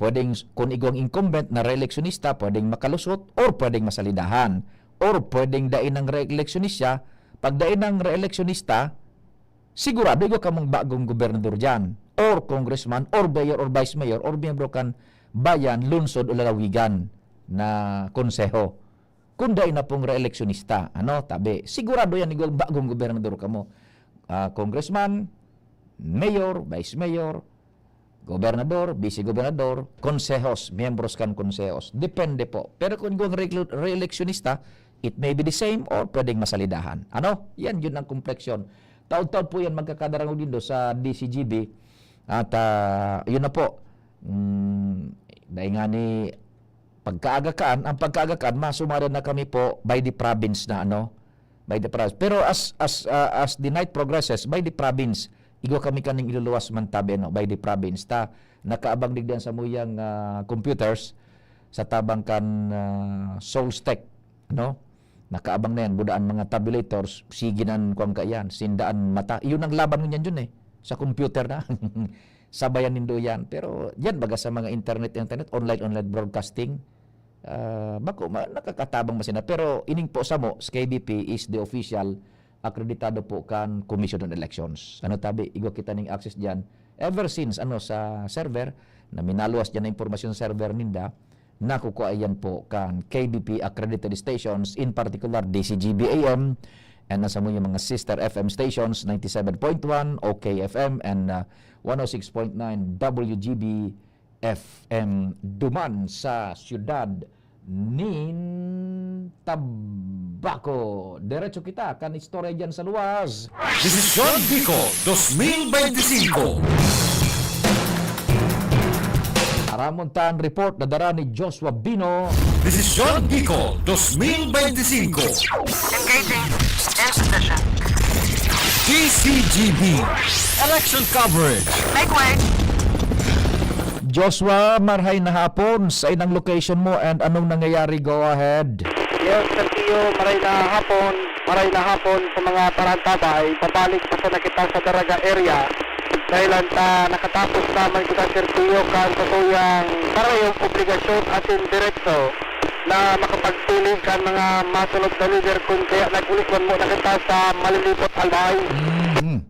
pwedeng kung igong incumbent na re-electionista, pwedeng makalusot or pwedeng masalidahan. Or pwedeng dain ng re-electionista, pag dain ng re-electionista, sigurado igo ka mong bagong gobernador dyan, or congressman, or mayor, or vice mayor, or miyembro kan bayan, lungsod o lalawigan na konseho. Kung dain na pong re-electionista, tabi, sigurado yan igong bagong gobernador ka mo. Congressman, mayor, vice mayor, gobernador, vice-gobernador, konsehos, miyembros kan konsehos. Depende po. Pero kung yung re-electionista, it may be the same or pwedeng masalidahan. Yan yun ang kompleksyon. Taon-taon po yan magkakadarangog din sa DCGB. At yun na po. Dahil nga ni ang pagkaagakaan, masumada na kami po by the province na by the province. Pero as the night progresses, by the province, igo kami kaning iluluwas man tabi by the province ta nakaabang digdan sa muyang computers sa tabang kan Solstech nakaabang na yan budaan mga tabulators siginan kuang kayan sindaan mata iyon ang laban niyan yun sa computer na sabayan nindo yan pero yan baga sa mga internet online broadcasting bako nakakatabang masina pero ining po sa mo KBP is the official akreditado po kan Commission on Elections. Tabi, igo kita ning access diyan. Ever since sa server na minaluwas diyan na impormasyon server ninda, nakukuha yan po kan KBP accredited stations, in particular DCGB AM, and nasa mo yung mga sister FM stations 97.1 OKFM and 106.9 WGB FM duman sa siyudad nin Tabaco. Diretso kita kan istorya dyan sa luwas. Desisyon Bicol 2025. Aramontan report na dara ni Joshua Bino. Desisyon Bicol 2025. Engaging. Insufficient. DCGB. Election coverage. Make way. Joshua, marhay na hapon sa inang location mo and anong nangyayari? Go ahead. Yes, Sergio, maray na hapon sa mga tarantabay, pabalik pa sa nakita sa Daraga area. Dahil nakatapos naman kita, Sergio, kan sa tuyang parayong obligasyon atin direkto na makapagpiling kan mga masunod na leader kung kaya nag-ulikwan mo na kita sa malilipot albay.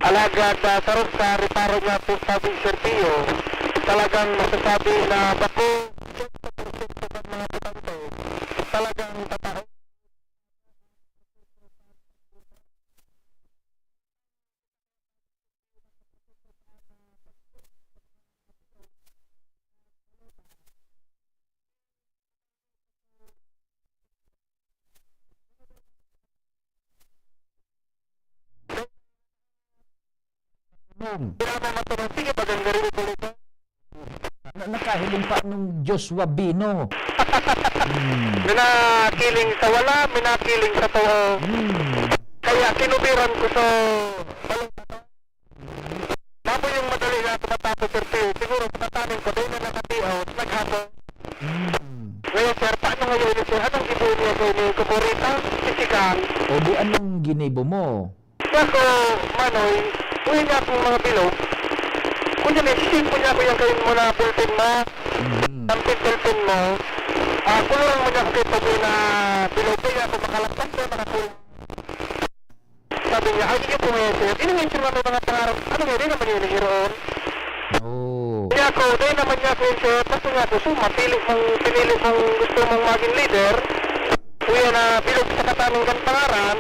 Alagad sa sa reparo niya po sa Sergio, talagang masasabi na bako mga butante talagang tatao. Nakahiling pa nung Joshua Bino. Minakiling sa wala, minakiling sa tao. Kaya kinubiran ko sa bago yung madali na tumatapos siguro patatanin ko doon na nakatiaw at naghapon. Ngayon sir, paano ngayon sir? Anong ibo niya ko ni Kukurita? Sisikan? O di anong ginibo mo? Ako, Manoy, uwi niya akong mga bilog. Kung yan, isip ko niya ko yung kayo mo na bulletin mo. Bulletin mo. Kulurang mo niya ko kayo pag na bilog niya ako makalapag ko, makakulong. Sabi niya, ay iyo po ngayon sir. Inuwin sir mga pangarap. Ano nga, di naman yun hiroon. Kaya ko, di naman niya ko sir. Basta niya ko, pinili mong gusto mong maging leader. Kuya na bilog sa kataming kan pangaran,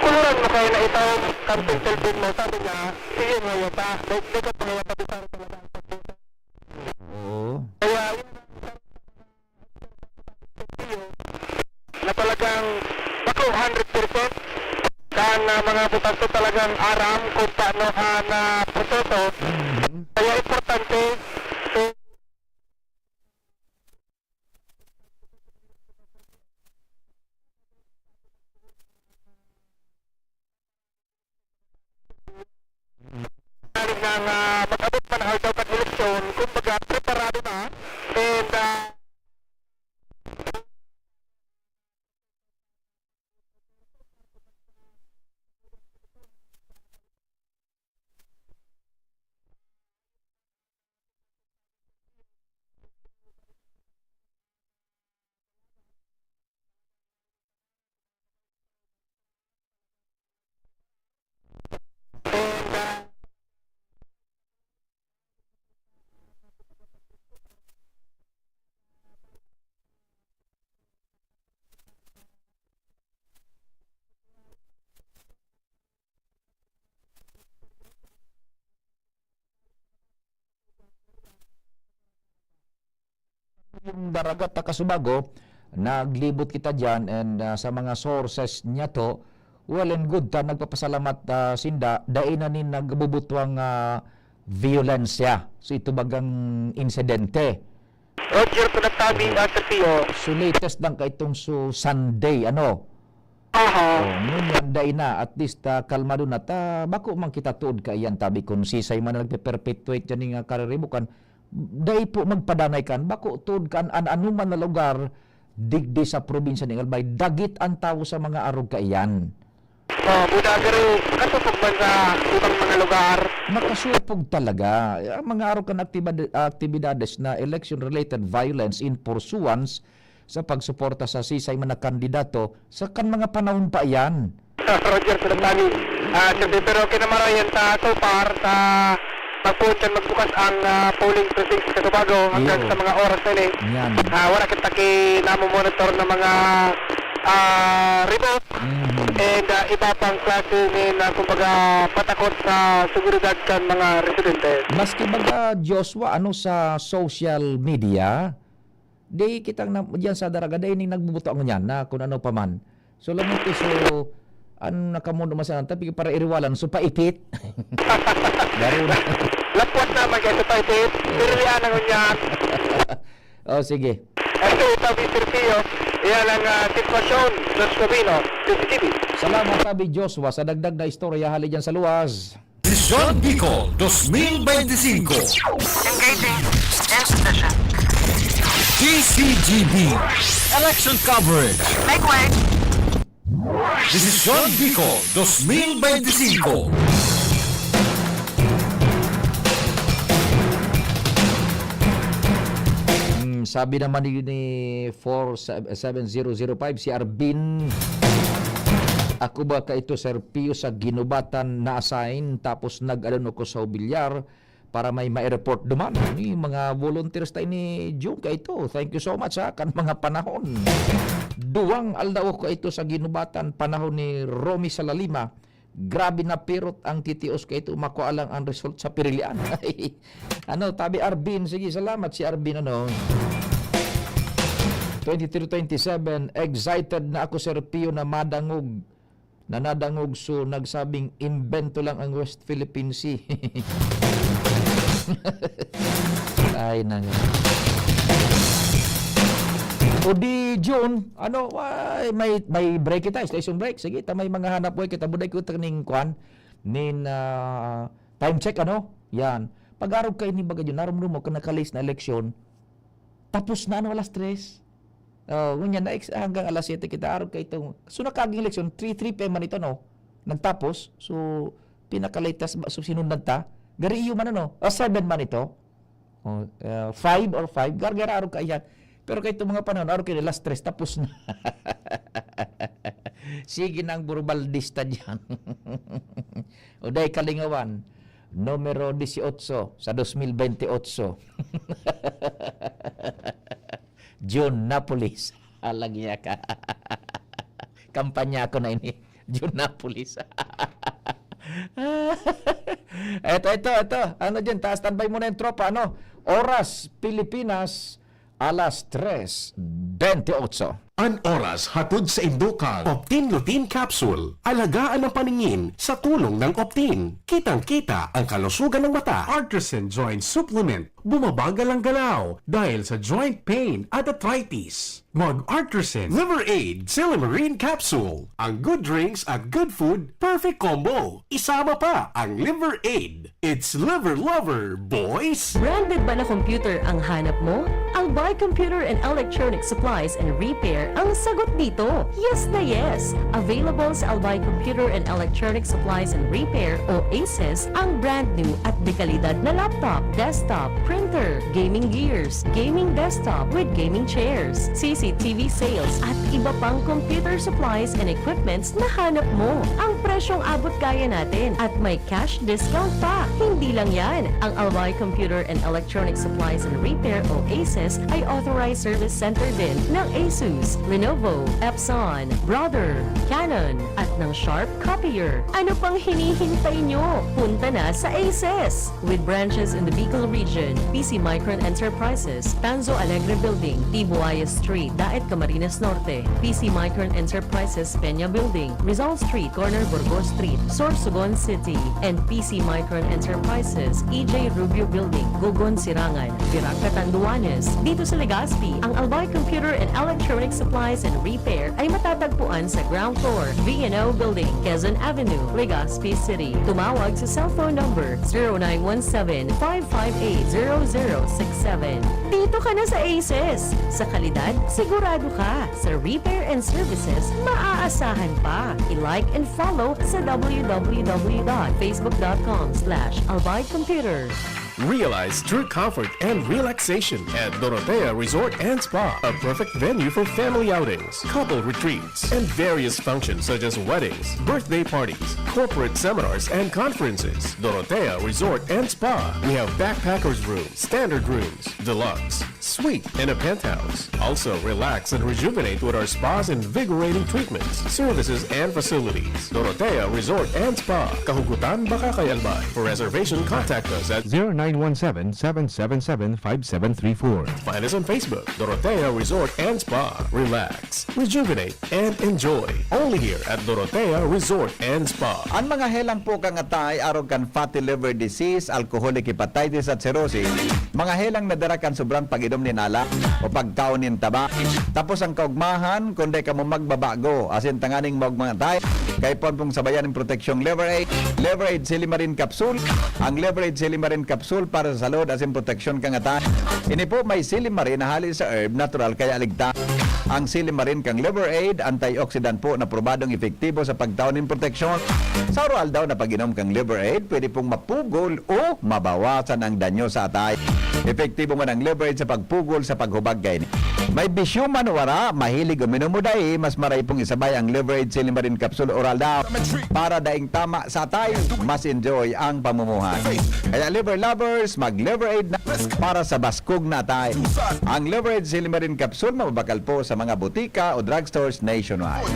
kuluran mo kayo na ito kanting cellphone mo. Sabi niya, sige ngayon pa. Dahil ka pa ngayon pa bisara talaga ang pagpunta. Oo. Kaya yun na talagang bako 100% kan mga butanto talagang aram kung paano na proseso. Kaya importante nang mag-abot man ang daw eleksyon, kumbaga preparado na and yung Daragat Takasubago, naglibot kita dyan and sa mga sources niya to, well and good ta, nagpapasalamat sinda, dahil na ni nagbubutwang violensya. So ito bagang insidente. Roger, tunatabi Sir Pio. So latest lang ka itong Sunday, ano? Ngunyan dahil na, at least kalmado na ta, bako man kita tuod ka iyan tabi kung sisay man nagpe-perpetuate dyan nga kariribukan, dahil po magpadanay kan, bako tuod kan anuman na lugar, digdi sa probinsya ng Albay, dagit ang tao sa mga arog ka iyan. Budagari, kasupog man sa ibang mga lugar? Makasupog talaga. Mga arog kan aktibidades na election-related violence in pursuance sa pagsuporta sa sisay man na kandidato sa kan mga panahon pa iyan. Roger, tunatabi. Pero kinamarayan so far sa pagpuntan magbukas ang polling precinct sa Tobago hanggang sa mga oras na yan. Wala kita namomonitor ng mga remote and iba pang klase na kumbaga patakot sa seguridad kan mga residente. Maski baga Joshua, ano sa social media, di kitang diyan sa Daraga, di ning nagbubuto ang yan na kung ano pa man. So lamang so ano nakamundo masanan tapi para iriwalan so paipit. Daro na. Lakwat naman kayo sa paipit. Sirilian ang unyan. Oh, sige. Ito tabi Sir Pio. Yan ang sitwasyon sa Scobino, CCTV. Salamat tabi Joshua sa dagdag na istorya hali dyan sa luwas. Desisyon Bicol 2025. Engaging. End station. DCGB Election Coverage. Make way. Desisyon Bicol 2025. Sabi naman ni 47005 si Arbin, ako ba ka ito Sir Pio sa ginubatan na assign tapos nag-alon ko sa bilyar para may ma-report duman. Ni mga volunteers tayo ni Jung ka ito. Thank you so much kan mga panahon. Duwang aldaw ko ito sa ginubatan panahon ni Romy Salalima. Grabe na pirot ang titios ka ito. Makuha lang ang result sa pirilian. Ano, tabi Arbin. Sige, salamat si Arbin. Ano? 23-27, excited na ako Sir Pio na nadangog so nagsabing invento lang ang West Philippine Sea. Ay na nga. O di June, ano, may break kita, station break. Sige, may mga hanap kita buday ko ning kwan nin time check ano? Yan. Pag-arog kayo ni baga yun, naramdaman mo kung nakalis na eleksyon, tapos na ano, alas 3. Ganyan na hanggang alas 7 kita arog kayo itong, so nakaging eleksyon, 3 p.m. man ito, no? Nagtapos, so pinakalitas, so sinundan ta, gari iyo man ano, 7 man ito, 5 or 5, gargara arog kayo yan. Pero kayo itong mga panahon, arog kayo alas 3, tapos na. Sige na ang burbaldista dyan. O day Kalingawan, numero 18 sa 2028. John Napolis. Lagi ka. Kampanya ko na ini. Junapolis. Ito. Ano dyan? Standby muna yung tropa. Ano? Oras, Pilipinas, alas 3:28. An oras hatod sa Indukang Optin Lutein Capsule. Alagaan ang paningin sa tulong ng Optin. Kitang-kita ang kalusugan ng mata. Artisan Joint Supplement. Bumabagal ang galaw dahil sa joint pain at arthritis. Mag-Artisan Liver Aid Silimarine Capsule. Ang good drinks at good food, perfect combo. Isama pa ang Liver Aid. It's liver lover, boys! Branded ba na computer ang hanap mo? Albay Computer and Electronic Supplies and Repair ang sagot dito. Yes na yes! Available sa Albay Computer and Electronic Supplies and Repair o ACES ang brand new at dekalidad na laptop, desktop, printer, gaming gears, gaming desktop with gaming chairs, CCTV sales at iba pang computer supplies and equipments na hanap mo. Ang presyong abot kaya natin at may cash discount pa. Hindi lang yan. Ang Albay Computer and Electronic Supplies and Repair o ACES ay authorized service center din ng ASUS, Lenovo, Epson, Brother, Canon at ng Sharp Copier. Ano pang hinihintay nyo? Punta na sa ACES! With branches in the Bicol region, PC Micron Enterprises, Tanzo Alegre Building, Tibuaya Street, Daet Camarines Norte, PC Micron Enterprises, Peña Building, Rizal Street, Corner Burgos Street, Sorsogon City, and PC Micron Enterprises, EJ Rubio Building, Gogon Sirangan, Virac Catanduanes. Dito sa Legazpi, ang Albay Computer and Electronic Supplies and Repair ay matatagpuan sa ground floor, V&O Building, Quezon Avenue, Legazpi City. Tumawag sa cellphone number 0917-558-0067. Dito ka na sa ACES. Sa kalidad, sigurado ka. Sa repair and services, maaasahan pa. I-like and follow sa www.facebook.com/Albay Computer. Realize true comfort and relaxation at Dorotea Resort and Spa, a perfect venue for family outings, couple retreats, and various functions such as weddings, birthday parties, corporate seminars, and conferences. Dorotea Resort and Spa. We have backpackers rooms, standard rooms, deluxe, suite, and a penthouse. Also, relax and rejuvenate with our spas and invigorating treatments, services, and facilities. Dorotea Resort and Spa. Kahugutan baka kay Albay. For reservation, contact us at 0917-777-5734. Find us on Facebook, Dorotea Resort and Spa. Relax, rejuvenate, and enjoy. Only here at Dorotea Resort and Spa. Ang mga helang po kang atay aron kan fatty liver disease, alcoholic hepatitis at cirrhosis, mga helang nadara kan sobrang pag-inom ni nala o pagkaon nin taba. Tapos ang kaugmahan, kundi ka mo magbabago, asin tanganing mga atay, kay pong sabayan ng proteksyong Liver Aid Silimarine Capsule. Ang Liver Aid Silimarine Capsule para sa salud asin proteksyon kang atay. Ini po may silimarin na hali sa herb, natural kaya ligtas. Ang silimarin kang Liver Aid, antioxidant po na probadong epektibo sa pagtaon ng proteksyon. Sa oral daw na pag-inom kang Liver Aid, pwede pong mapugol o mabawasan ang danyo sa atay. Epektibo man ang Liver Aid sa pagpugol sa paghubag gayni. May bisyo man wara, mahilig uminom mo dahil mas maray pong isabay ang Liver Aid Silimarin Capsule oral daw para daing tama sa atay, mas enjoy ang pamumuhay. Kaya liver lovers, mag-Liver Aid na para sa baskog na atay. Ang Liver Aid Silimarin Capsule mababakal po sa mga butika o drugstores nationwide.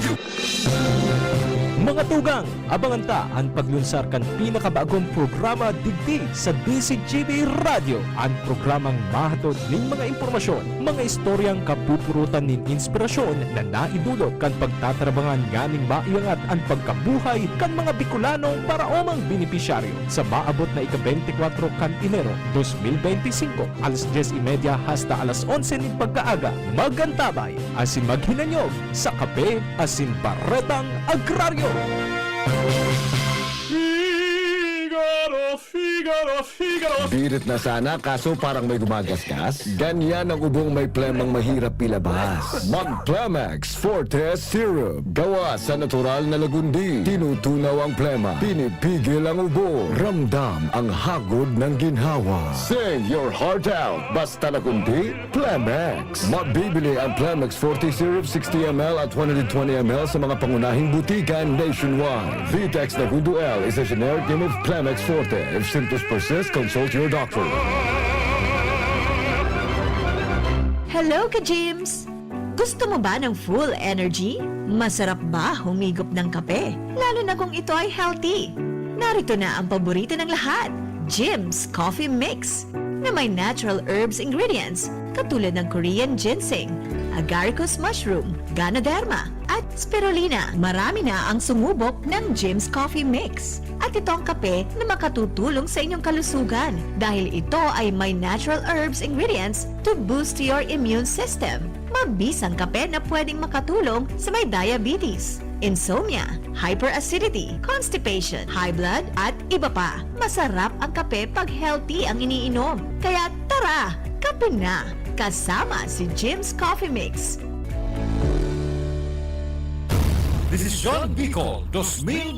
Mga tugang, abangan ta ang paglunsar kan pinakabagong programa digdi sa DCGB Radio. Ang programang mahatod ning mga impormasyon, mga istoryang kapupurutan nin inspirasyon na naidulot kan pagtatrabangan nganing maiangat ang pagkabuhay kan mga Bicolano para omang benepisyaryo sa maabot na ika-24 kan Enero 2025 alas 10:30 hasta alas 11 nin pagkaaga. Magantabay asin maghinanyog sa kape asin baretang agraryo. Birit na sana kaso parang may gumagasgas. Ganyan ang ubong may plemang mahirap ilabas. Mag-Plemex Forte Syrup. Gawa sa natural na lagundi. Tinutunaw ang plema. Pinipigil ang ubo. Ramdam ang hagod ng ginhawa. Sing your heart out. Basta lagundi, Plemex. Mabibili ang Plemex Forte Syrup 60 ml at 120 ml sa mga pangunahing butikan nationwide. Vitex Nagundo L is a generic name of Plemex Forte. If symptoms persist, consult your doctor. Hello, ka-Jims! Gusto mo ba ng full energy? Masarap ba humigop ng kape? Lalo na kung ito ay healthy. Narito na ang paborito ng lahat, Jim's Coffee Mix, na may natural herbs ingredients katulad ng Korean ginseng, agaricus mushroom, ganoderma, at spirulina. Marami na ang sumubok ng Jim's Coffee Mix. At ito ang kape na makatutulong sa inyong kalusugan dahil ito ay may natural herbs ingredients to boost your immune system. Mabisang kape na pwedeng makatulong sa may diabetes, insomnia, hyperacidity, constipation, high blood, at iba pa. Masarap ang kape pag healthy ang iniinom. Kaya tara, kape na! Kasama si Jim's Coffee Mix. This is John Bicol, 2025.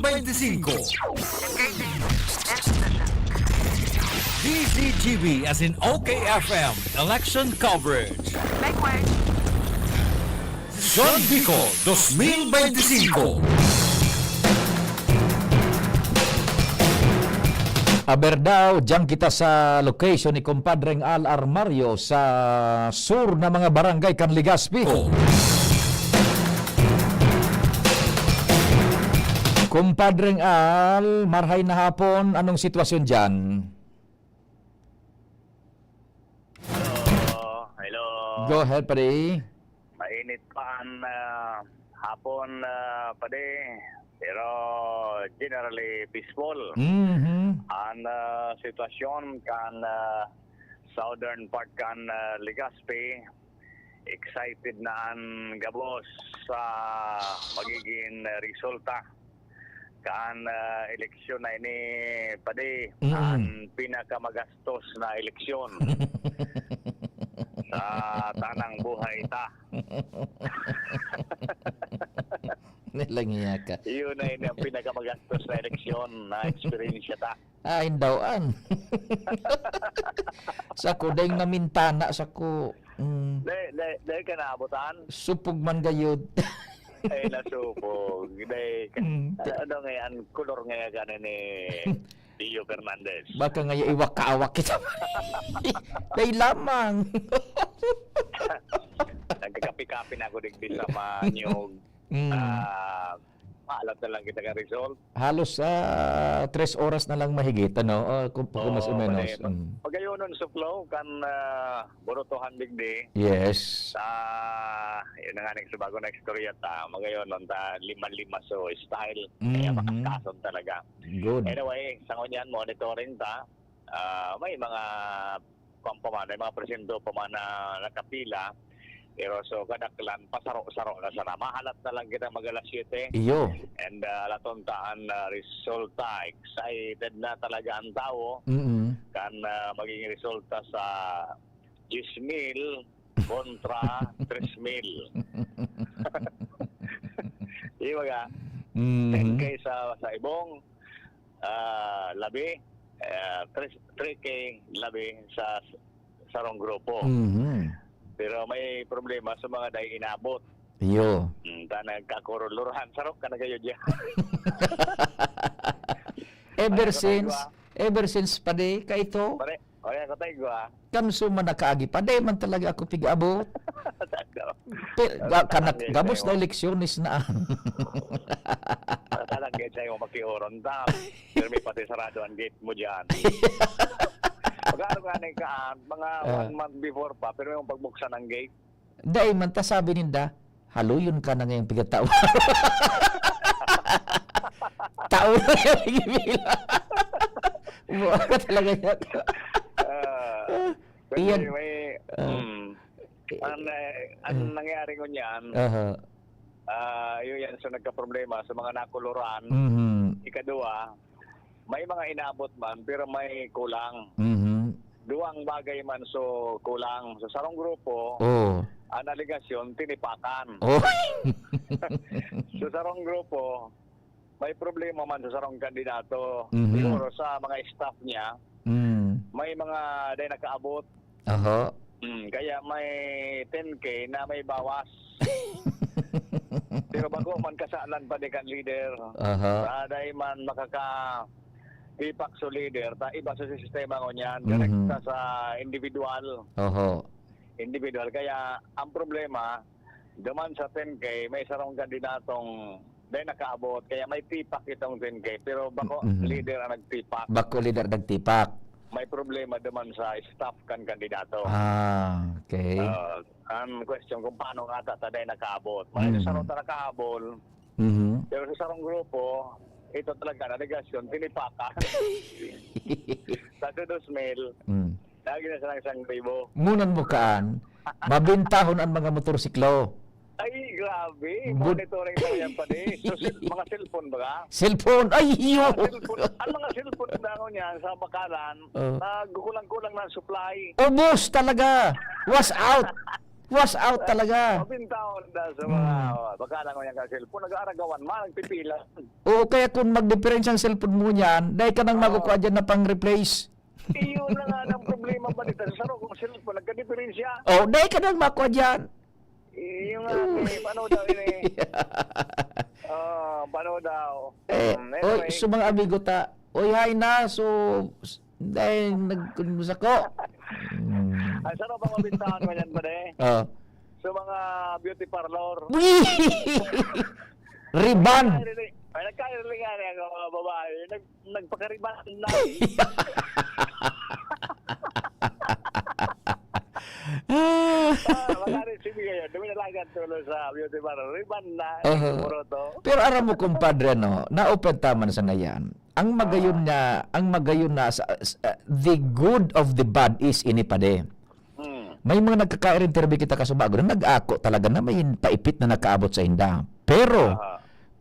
DZGB as in OKFM, election coverage. John Bicol, 2025. Aber daw, diyan kita sa location ni Compadreng Al Armario sa sur na mga barangay kan Legazpi. Compadreng Al, marhay na hapon, anong sitwasyon dyan? Hello. Go ahead, pare. Mainit pa ang hapon, pade. Pero generally peaceful. Ang sitwasyon kan southern part kan Legazpi, excited na ang gabos sa magiging resulta kan eleksyon na ini, pade. Ang pinakamagastos na eleksyon sa tanang buhay ta. Nilangiya ka. Iyon na yun ang pinakamagastos na eleksyon na experience ta. Hindawaan. Sa ko, dahil namintana sa ko. Dahil ka naabutan? Supog man gayod. Ay, nasupog. Dahil, ano ngayon, kulor ngayon ka ni Tio Fernandez. Baka ngayon iwak-kaawak kita. Dahil lamang. Nagkakapi-kapi na ako digdi sa manyog. Maalam na lang kita ka result. Halos 3 oras na lang mahigit, ano? Kung mas o menos. Pagayonon sa flow, kan burutuhan digdi. Yes. Yun na nga sa bago na istorya ta. Magayonon ta 5-5 so style. Kaya makakason talaga. Good. Anyway, sa ngunyan, monitoring ta. May mga pampamana, may mga presinto pa man na nakapila. Pero so kadaklan pasaro-saro na sana. Mahalat na lang kita mag-alas 7. Iyo. And latontaan resulta. Excited na talaga ang tao. Kan maging resulta sa 10,000 kontra 3,000. Iyo ga. 10K sa ibong labi. 3K labi sa sarong grupo. Pero may problema sa mga dahil inabot. Iyo. Nagkakuruluran. Sarok ka na kayo dyan. Ever since pade ka ito. Pare, ako tayo gwa. Kamso man nakaagi pade man talaga ako pig-abot. Gabos na eleksyonis na. Talag gate sa'yo makiuron ta. Pero may pati sarado ang gate mo dyan. Pag-aaral ka na ka, mga 1 month before pa, pero yung pagbuksan ng gate. Dahil man ta sabi ninda, haluyon ka na ngayong pigatawa. Tao na yung pigibila. Umuha ka talaga niya. Iyan. Ang nangyari ko niyan, yun yan sa nagka-problema sa mga nakuluran. Ikadua, may mga inabot man, pero may kulang. Duwang bagay man so kulang. Sa sarong grupo, ang aligasyon, tinipakan. Sa sarong grupo, may problema man sa sarong kandidato. Siguro sa mga staff niya, may mga dahil nakaabot. Kaya may 10K na may bawas. Pero bago man kasalan pa di kan leader, dahil man ipak sa leader, iba sa sistema ko niyan, direkta sa individual. Individual. Kaya ang problema, duman sa 10K, may sarong kandidatong dahil nakaabot. Kaya may tipak itong 10K. Pero bako, leader ang nagtipak. Bako leader nagtipak. May problema duman sa staff kan kandidato. Okay. Ang question kung paano nga dahil nakaabot. May sarong ta nakaabol. Pero sa sarong grupo, ito talaga na negasyon, tinipakan. Sa 2,000, lagi na sa 1,000. Ngunan mo kaan, mabintahon ang mga motorsiklo. Ay, grabe. Monitoring na yan pa di. So, mga cellphone ba ka? Cellphone? Ay, yo! Ang mga cellphone na niyan sa bakalan, nagkukulang-kulang na supply. Ubus talaga! Was out! Was out talaga! Mabintahon na sa mga bakalan ko yan ka cellphone. Nag-aaragawan man, nagpipila. Oo, kaya kung mag-difference ang cellphone mo niyan, dahil ka nang makukuha dyan na pang-replace. Iyon na nga ng problema pa dito. Sa sarong kung cellphone, nagka-differensya. Oo, dahil ka nang makukuha dyan. Yung paano daw ini? Paano daw? Oy, so mga amigo ta, oy hay na, so dahil nagkunmusa ko. Ay, saan ba mabintahan mo yan ba de? So mga beauty parlor. Riban! Ay, nagka-riban nga niya mga babae. Nagpaka-riban na. Magka-recipe kayo. Duminalagan tuloy sa beauty parlor. Riban na. Pero aram mo kumpadre, no, na-open taman sa nayan. Ang magayon na the good of the bad is inipade. May mga nagkaka-interview kita kasubago na nag-ako talaga na may paipit na nakaabot sa inda. Pero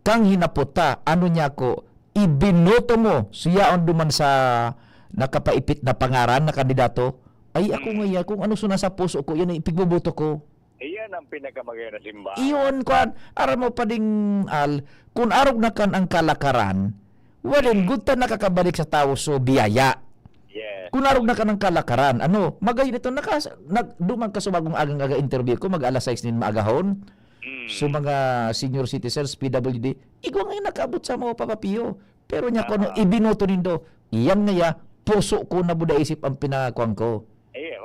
kang hinaputa, ano niya ko, ibinoto mo siya on duman sa nakapaipit na pangaran na kandidato. Ay, ako ngayon, kung ano suna sa puso ko, yan ang ipigbubuto ko. Iyan ang pinakamagayon na simbahan. Iyon, kwan, aram mo pa ding, kung arog na kan ang kalakaran, walin, good ta nakakabalik sa tao so biyaya. Yes. Kung arog na ka ng kalakaran, magayon ito, dumang ka sumagong agang-aga interview ko, mag-alas 6 nin maagahon. So mga senior citizens, PWD, ikaw ngayon nakaabot sa mga papapiyo. Pero niya ko, ibinoto nindo, iyan nga puso ko na buda isip ang pinakuang ko.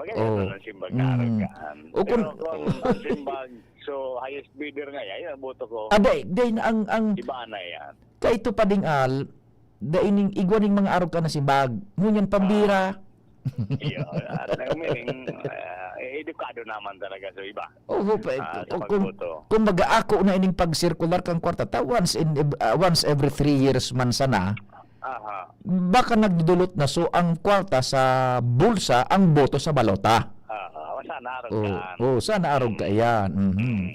Maganda ng simbag karagaan. Pero kung ang simbag, so highest bidder nga yan, ang boto ko. Day ang iba na yan. Kaya ito pa ding daining igwaning mga arog ka na simbag. Ngunyan pambira. Iyo, meaning, edukado naman talaga sa iba. Kung mag-aako na ining pag-circular kang kwarta, once every 3 years man sana, baka nagdudulot na so ang kwarta sa bulsa ang boto sa balota. Sana arog ka. Sana arog ka yan.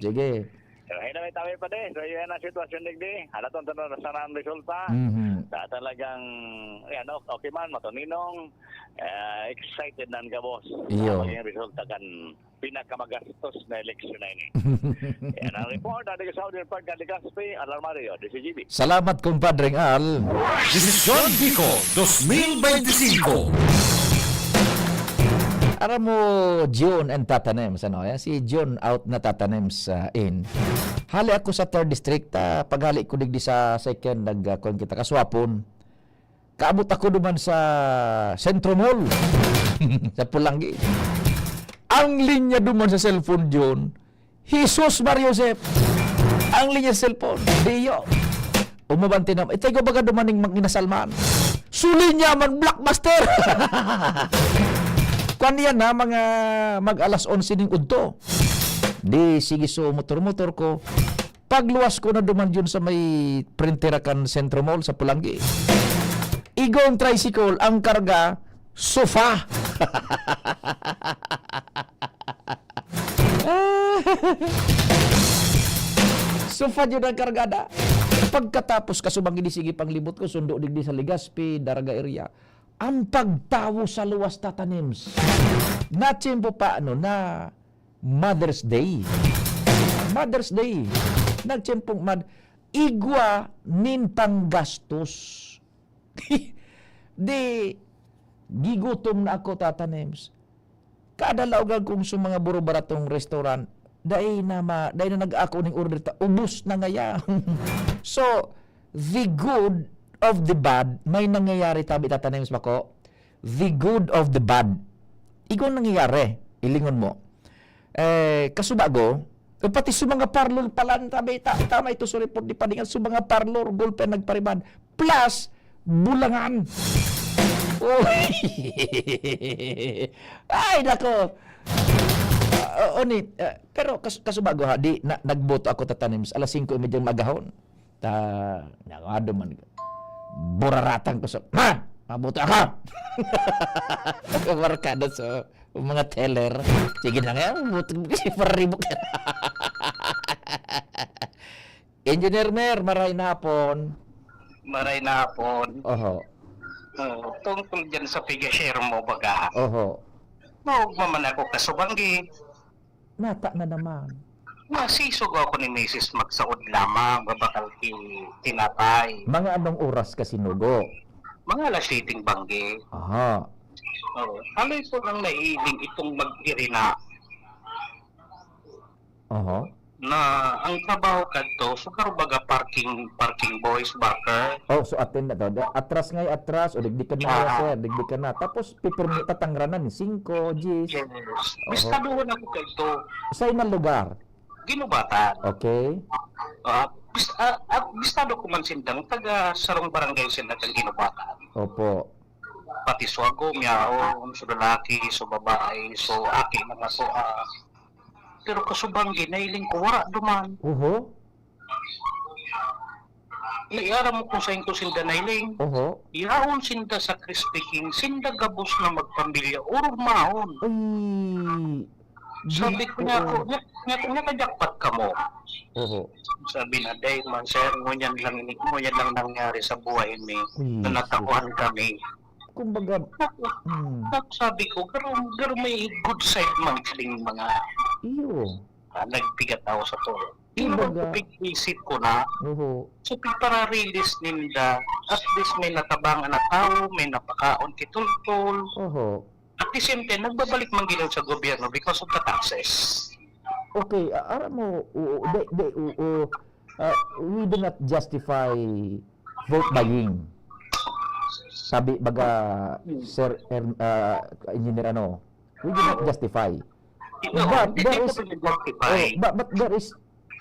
Sige. Pero may tawi pa din. So yun ang sitwasyon digdi. Halatong tanong na sana ang resulta. Talagang, okay man, matuninong. Excited na nga boss. Maging resulta kan pinakamagastos na eleksyon na ini. Yan ang report. Adik sa Saudi Park, Galigaspi, Alarmario, DCGB. Salamat kumpadreng Al. Desisyon Bicol 2025. Aram mo, John and Tatanems, si John out na Tatanems in. Hali ako sa 3rd district, paghali ko digdi sa 2nd, nagkon kita kaswapon. Kaabot ako duman sa Centro Mall, sa Pulangi. Ang linya duman sa cellphone, John, Jesus Mariosep. Ang linya sa cellphone, Dio. Umabanti naman, itay ko baga dumaning maginasalman. Sulinya man, Blockbuster. Kwan yan na, mga mag-alas 11 ning udto. Di, sige so, motor-motor ko. Pagluwas ko na duman yun sa may printerakan Centro Mall sa Pulangi. Igong tricycle, ang karga, sofa. Sofa yun ang kargada. Pagkatapos kasubang sige panglibot ko, sundo digdi sa Legazpi, Daraga area. Ang pagtawo sa luwas Tatanems. Natsimpo pa na Mother's Day. Mother's Day. Nagtsimpong igwa nin panggastos. Di gigutom na ako Tatanems. Kada laugan kong sa mga buro-baratong restaurant, dahil na nag-ako ning order ubos na ngaya. So, the good of the bad, may nangyayari tabi Tatanems ba ko? The good of the bad. Ikaw nangyayari, ilingon mo. Kasubago, Pati sa mga parlor pala, tama ito sa report ni Padingan, sa mga parlor, gulpen nagpariban, plus, bulangan. Oh. Ay, nako. Pero kasubago ha, di nagboto ako tatanim sa alas 5:30 magahon. Nangado man. Buraratan ko sa, mabuto ako. Markado sa mga teller. Sige na nga, buto kasi paribok. Engineer Mer, maray na hapon. Maray na hapon. Oho. Tungkol dyan sa pigashare mo baga. Oho. Maman ako kasubanggi. Nata na naman. Masisog ako ni Mrs. Magsaod lamang, babakal tinapay. Mga anong oras ka sinugo? Mga alas 7 banggi. Aha. Alay po nang naiiling itong mag-irina. Aha. Na ang trabaho kadto so baga parking boys barker. Oh, so atin na to. Atras o digdi ka na sir, digdi ka na. Tapos pipirmi tatangranan ni 5 Gs. Yes. Bistaduhon ako kadto. Sa inang lugar? Ginubatan. Okay. Bistado ko man sindang taga sarong barangay sila kang Ginubatan. Opo. Pati swago, miyaon, so lalaki, so babae, so aki mga so pero kasubanggi, nailing ko, wala duman. Oho. Iara mo kung saan ko sinda nailing. Oho. Ihaon sinda sa Crispy King, sinda gabos na magpamilya, urog mahon. Sabi ko niya ako, nga kajakpat ka mo. Oho. Sabi na, day man sir, ngunyan lang nangyari sa buhay mi, na natakuhan kami. Kumbaga, sabi ko, pero may good side man kaling mga nagpigat ako sa to. Pag-isip ko na, so para release ninda, at least may natabangan na tao, may napakaon kitultol. At the same time, nagbabalik man ginaw sa gobyerno because of the taxes. Okay, aram mo, we do not justify vote buying. Sabi baga Sir Engineer we do not justify. But there is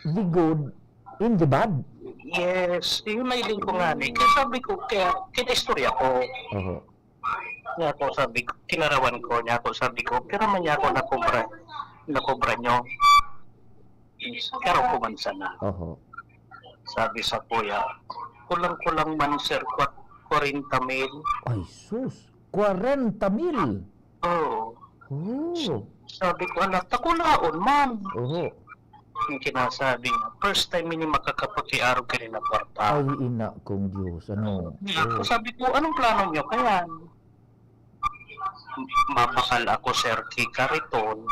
the good in the bad. Yes, yun na iling ko nga ni. Kaya sabi ko, kaya kinaistorya ko. Nga ako sabi ko, kinarawan ko niya ako, sabi ko, pero man niya ako nakobra nyo. Karo ko man sana. Sabi sa kuya, kulang-kulang man sir, 40,000. Ay sus, 40,000? Oo. Sabi ko, anak, takulaon man. Yung kinasabi niya, first time ini makakapag-iarog ka rin na kwarta. Ay, ina kong Diyos, Sabi ko, anong plano niyo kaya? Mabakal ako, sir, kay Kariton.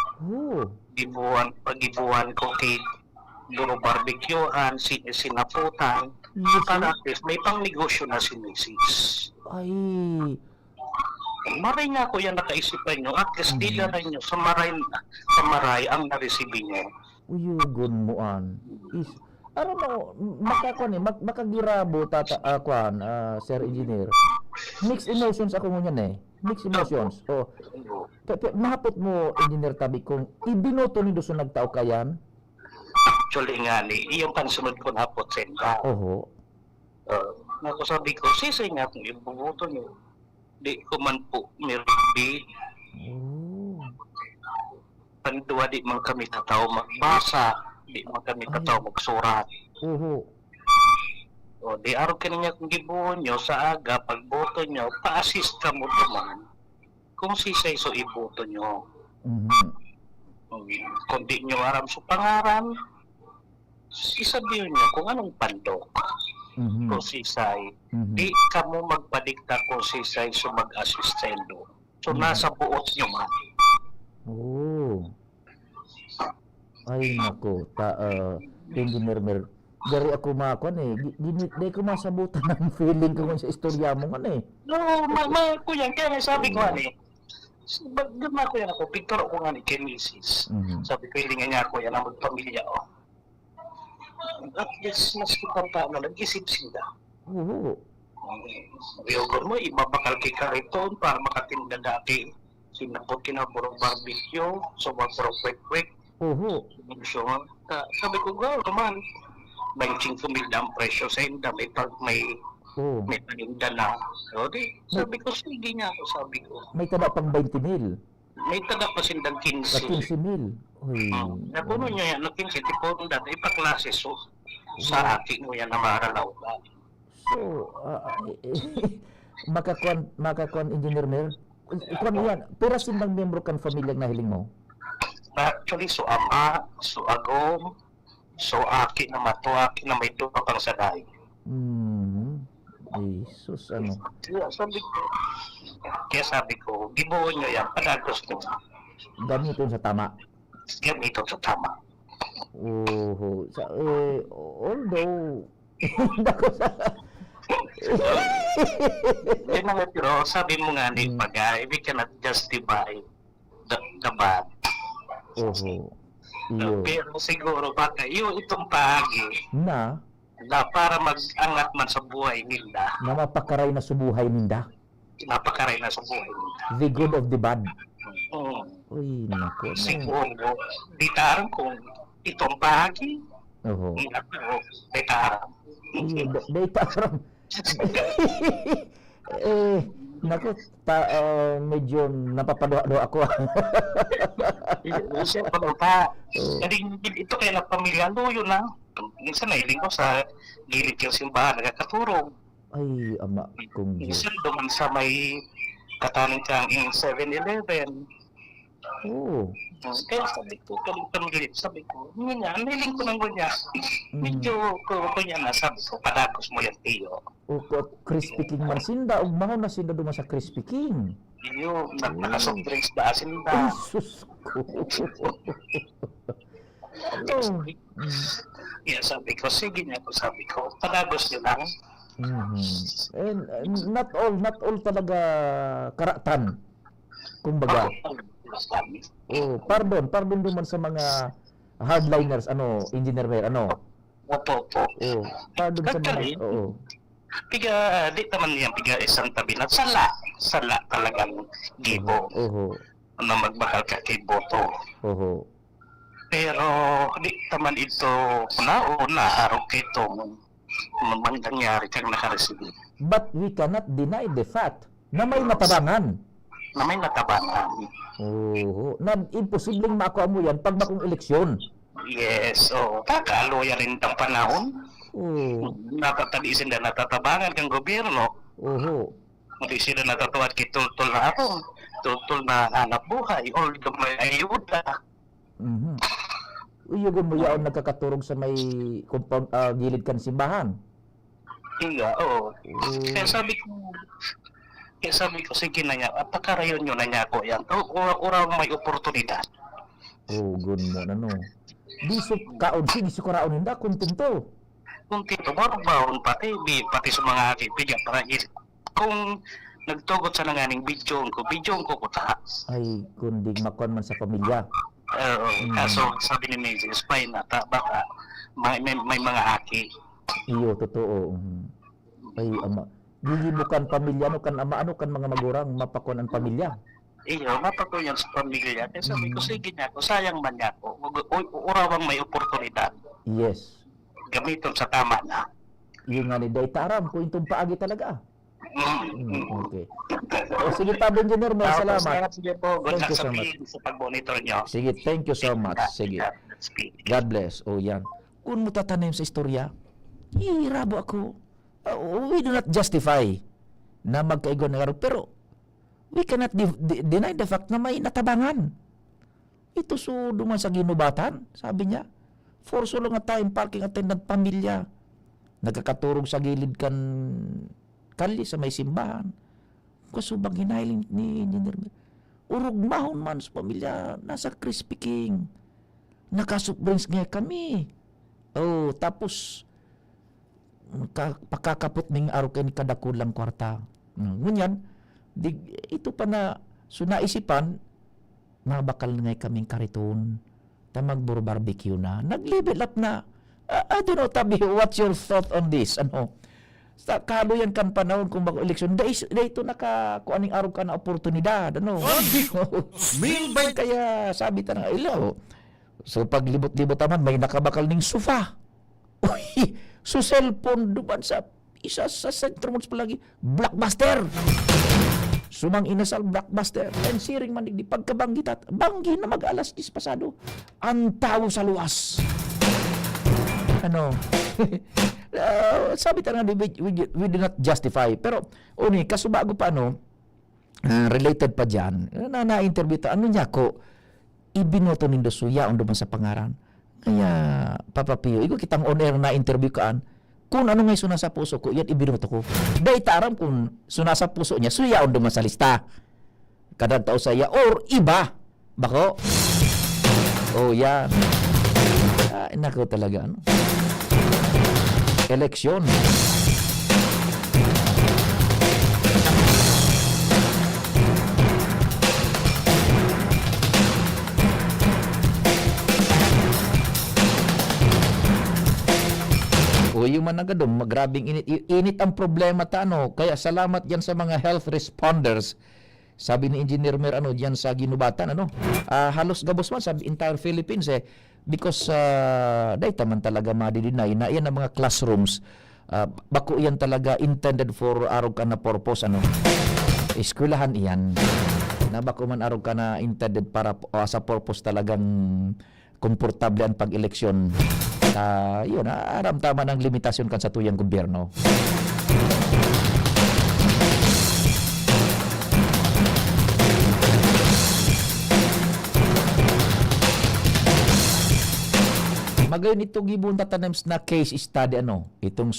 Pag-ibuhan ko kay Duro Barbecuehan, sinaputan. Para at least, may pang negosyo na si Mrs. Ay. Maray nga ko yan nakaisipan nyo. At least, dila rin nyo sa maray ang naresibi nyo. Uyugon mo an. Aram mo, makagirabo Sir Engineer. Mixed emotions ako ngunyan Mixed emotions. Mahapot mo, Engineer Tabi, kung ibinoto ni Duso nagtao kayan? Actually nga iyong pansunod ko na po senda. Sabi ko, sisay nga kung ibubuto nyo. Di ko man po mirbi. Panduwa di man kami tataw magbasa. Di man kami tataw magsurat. Di araw kaninya kung gibuon nyo sa aga, pagboto nyo, pa-assist ka mo naman. Kung sisay so iboto nyo. Kung di nyo aram sa pangaran, isabihin nyo kung anong pandok. Kung sisay, di ka mo magpadikta kung sisay so mag-assist sa ilo. So nasa buot nyo man. Ay nako, Engineer Mer, dari ako makon di ko masabutan ng feeling ko sa istorya mo No, kuya, kaya sabi ko Gama ko yan ako, picture ko nga ni kay Mrs. Sabi ko, hilingan niya ako yan ang magpamilya At least, mas kipanta nag-isip sila. Iyogon mo, ibabakal kay Kariton para makatinda dati. Sinapot kinaburong barbecue, so magpuro quick-quick. Oho. So, sabi ko, go naman. 25,000 ang presyo sa inda. May paninda na. So, sabi ko, sige nga ako, sabi ko. May tada pang 20,000. May taga pa sindang 15. 15,000. Uy. Napuno niya yan, 15, tipo dati ipaklase. So, sa akin mo yan na maralaw ka. So, makakuan engineer Mer. Kuan yan, pira sindang membro kan pamilyang nahiling mo? Actually, so ama, so agom, so aki na matuaki na may tuwa pang saday. Jesus, ano? Kaya sabi ko, gibuon nyo yan, panagos nyo. Gamiton sa tama. Gamiton sa tama. Although, pero sabi mo nga ni Pagay, we cannot justify the bad. Pero siguro baka itong pagi na para mag-angat man sa buhay nila. Na mapakaray na sa buhay ninda. Mapakaray na sa buhay nila. The good of the bad. Uy, nako. Siguro, ditaran kung itong bahagi. Ditaran. Ditaran. Nako, medyo napapadoa ako. Ito kaya na pamilya luyo na. Minsan nahiling ko sa gilid yung simbahan, nagkaturong. Ay, ama kong Diyos. Minsan duman sa may kataning kang 7-Eleven. Kaya sabi ko, kamiglit, sabi ko, nahiling ko ng gunya. Medyo ko niya na, sabi ko, padagos mo yan, Tiyo. Crispy King man sinda, ugmahaw na sinda duman sa Crispy King. Iyo, nakasoft drinks ba sinda? Ay, sus ko. Yeah, sabi ko, sige niya ko, sabi ko, padagos nyo lang. And not all talaga karatan. Kumbaga. Pardon duman sa mga hardliners, engineer Mer, Opo. Pardon sa mga, Di naman yan, isang tabi na sala talagang gibo. Na magbakal ka kay boto. Pero di naman ito una araw kito mangyari kang nakareceive. But we cannot deny the fact na may natabangan. Na imposibleng makuha mo yan pag makong eleksyon. Yes, kakaloya rin ang panahon. Nakatalisin na natatabangan kang gobyerno. Hindi sila natatuwad kay tultul na ako. Tultul na hanap buhay. Although may ayuda. Uyugon mo yaon nagkakaturog sa may compound, gilid kan simbahan. Iya, Kaya sabi ko, sige na niya, pagkarayon nyo na niya ako yan. Urang may oportunidad. Good mo, Di kaon si karaon hinda, kuntinto. Kuntinto, marubahon pati sa mga kaibigan. Kung nagtugot sa nanganing bidyon ko kuta. Ay, kundi makuan man sa pamilya. Kaso sabi ni Mrs. Pay na baka may mga aki. Iyo, totoo. Ay, ama. Gigibukan pamilya, kan ama, kan mga magurang mapakuan ang pamilya. Iyo, mapakuyan sa pamilya. Kaya sabi ko, sige niya ako, sayang man niya ako. Urawang may oportunidad. Yes. Gamiton sa tama na. Yung nga ni Daytaram, kung itong paagi talaga. Okay. Sige pa, Engineer, may salamat. Sige po, good luck so sa pag-monitor nyo. Sige, thank you so much. Sige. God bless. Yan. Kung mo tatanim sa istorya, hirabo ako. We do not justify na magkaigon na garo, pero we cannot deny the fact na may natabangan. Ito duman sa ginubatan, sabi niya. For so long a time, parking attendant pamilya. Nagkakaturog sa gilid kan kali sa may simbahan. Kasubang hinailing ni Engineer Mer. Urugmahon man sa pamilya, nasa Crispy King. Nakasubrings nga kami. Tapos pakakapot ning araw kay ni kadakulang kwarta. Ngunyan, ito pa na naisipan, mabakal nga kaming kariton. Magburo barbecue na. Nag-level up na. I don't know, Tabi, what's your thought on this? Sa kaluyan kan panahon kung bago eleksyon, dito nakakuaning araw ka na oportunidad. Kaya sabi ta nga, So paglibot-libot naman, may nakabakal ning sofa. Uy, so cellphone duman sa isa sa sentro mo palagi, Blockbuster. Sumang inasal Blockbuster. And siring man di pagkabanggitat, banggi na mag-alas 10 pasado. Ang tao sa luwas. Ano? Sabi tayo nga, we do not justify. Pero, kaso bago pa, related pa dyan, na-interview ta, ano niya ko, ibinoto nindo suya, duman sa pangaran. Kaya, Papa Pio, kitang on-air na interview kaan, kung ano ngay sunasa puso ko, yan ibinoto ko. Dahil taram kung sunasa puso niya, suya duman sa lista. Kadang tao sa iya, or iba. Bako? Yan. Nako talaga, eleksyon. Yung managadom, magrabing init ang problema kaya salamat yan sa mga health responders. Sabi ni Engineer Mer diyan sa Ginubatan halos gabos man sa entire Philippines because dahil man talaga madidinay na yan ang mga classrooms bako yan talaga intended for arog ka na purpose eskwelahan iyan na bako man arog ka na intended para sa purpose talagang komportable ang pag-eleksyon. Yun, aramtaman ang limitasyon kan sa tuyang gobyerno. Magayon ito gibon tatanems na case study itong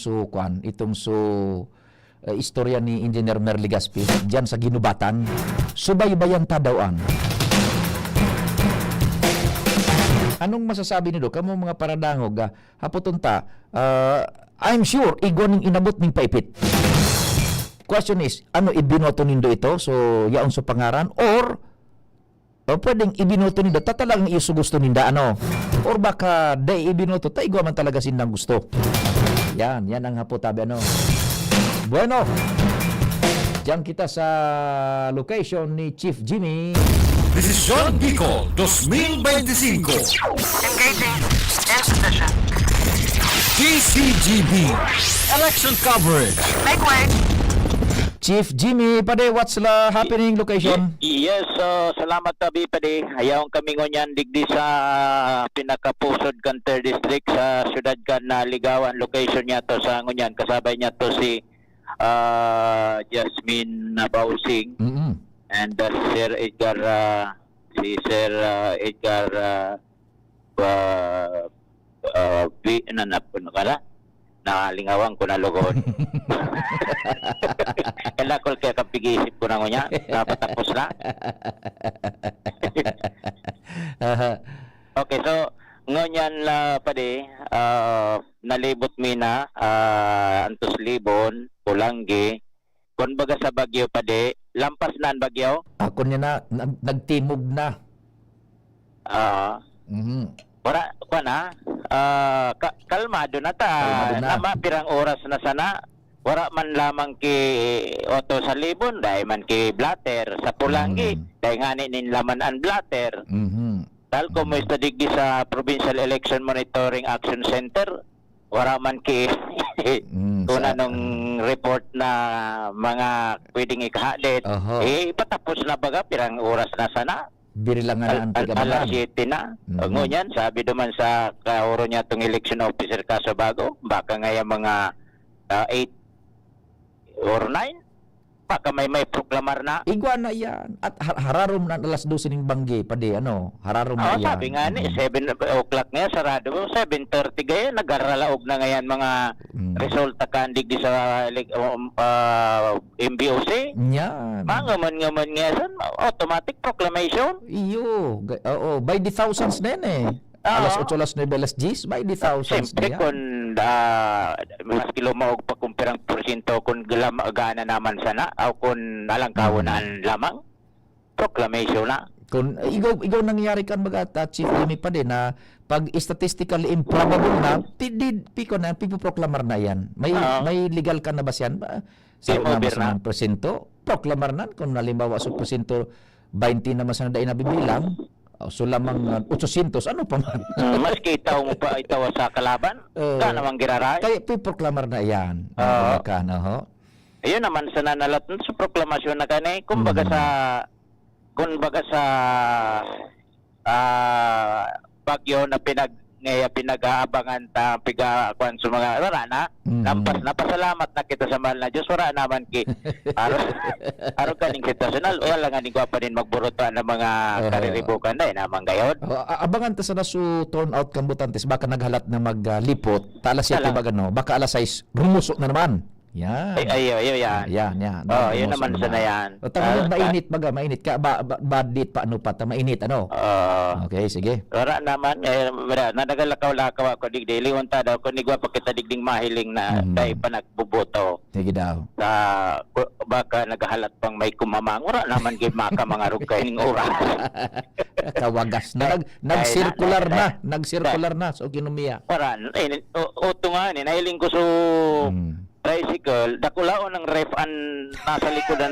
istorya ni Engineer Mer Legaspi diyan sa Ginubatan. Subaybayan tadawan. Anong masasabi nido kamo mga paradangog hapoton ta I'm sure igoning inabot ning paipit. Question is ibinoto nindo ito so yaon sa pangaran or pwedeng ibinoto nindo talagang iso gusto ninda or baka day ibinoto ta igwa man talaga sinang gusto. Yan ang hapotabi Bueno, diyan kita sa location ni Chief Jimmy. Desisyon Bicol 2025. Engaging in position. DCGB Election Coverage. Make way. Chief Jimmy, pade, what's the happening location? Yes, salamat tabi pade. Ayaw kami ngonyan digdi sa pinakapusod kan 3rd district sa syudad kan na Ligawan location niya to sa ngonyan kasabay niya to si Jasmine Bausing. And Sir Edgar nakalingawang ko na logon. Kala ko kaya kapigisip ko na niya, napatapos na. Okay, so ngonyan la pade nalibot mina antos libon Pulanggi kon baga sa Bagyo pade lampas na ang Bagyo. Ako niya nagtimog na. Wala ko na. Kalmado na ta. Nama pirang oras na sana. Wala man lamang ki Otto sa Libon, dahil man ki Blatter sa Pulanggi, dahil nga nin laman ang Blatter. Tal ko mo istadig sa Provincial Election Monitoring Action Center, wala man ki kung anong report na mga pwedeng ikahadit. Patapos na baga, pirang oras na sana. Birilangan na ang alas 7 na. Ngunyan, sabi naman sa kauro niya itong election officer kaso bago, baka ngayon mga 8 or 9, baka may proklamar na. Igwa na yan. At hararom na alas 12 ng Banggi, pade, hararom na yan. Sabi nga ni, 7 o'clock ngayon, sarado, 7:30 ngayon, nag-aralaog na ngayon mga resulta kandig di sa MBOC. Yan. Mangaman ngayon, automatic proclamation. Iyo, by the thousands na yan alas 8, alas 9, alas 10, by the thousands na yan. Siyempre kung mas kilumaog pa kung pirang porsyento kung gana naman sana o kung alangkawanan lamang, proclamation na. Kung igaw nangyari kan magata Chief Jimmy pa din na pag statistically improbable na pipoproklamar na yan. May legal ka na ba siyan ba? Sa mas ng presento, proklamar na kung nalimbawa sa presento 20 na mas na dain na bibilang, So lamang 800, ano pa man. Maski itaw mo pa itaw sa kalaban, ka naman giraray. Kaya proklamar na yan. Ayun naman sa nanalat sa proklamasyon na kani, kumbaga sa bagyo na pinag-aabangan ta pigakuan sa mga rana. Napasalamat na kita sa mahal na Diyos. Wala naman araw kaning sitwasyonal. Wala nga ningwa pa din magburutan ng mga kariribukan na naman gayon. Abangan ta sa nasu turn out kambutantes baka naghalat na maglipot. Alas 7 ba gano? Baka alas 6 rumusok na naman. Yan. Yan. Yan. Yun naman sa na yan. Mainit baga, mainit ka. Badit pa ano pa, mainit ano? Okay, sige. Wala naman, nadagalakaw-lakaw ako digdili. Unta daw, kung nigwa pa kita digding mahiling na dahil pa nagbubuto. Sige daw. Baka naghahalat pang may kumamang. Wala naman maka mga rugay ng oras. Kawagas na. Nag-circular na. Nag-circular na. So, kinumiya. Wala. Uto nga, nahiling ko tricycle, dakulaon ng ref an nasa likodan.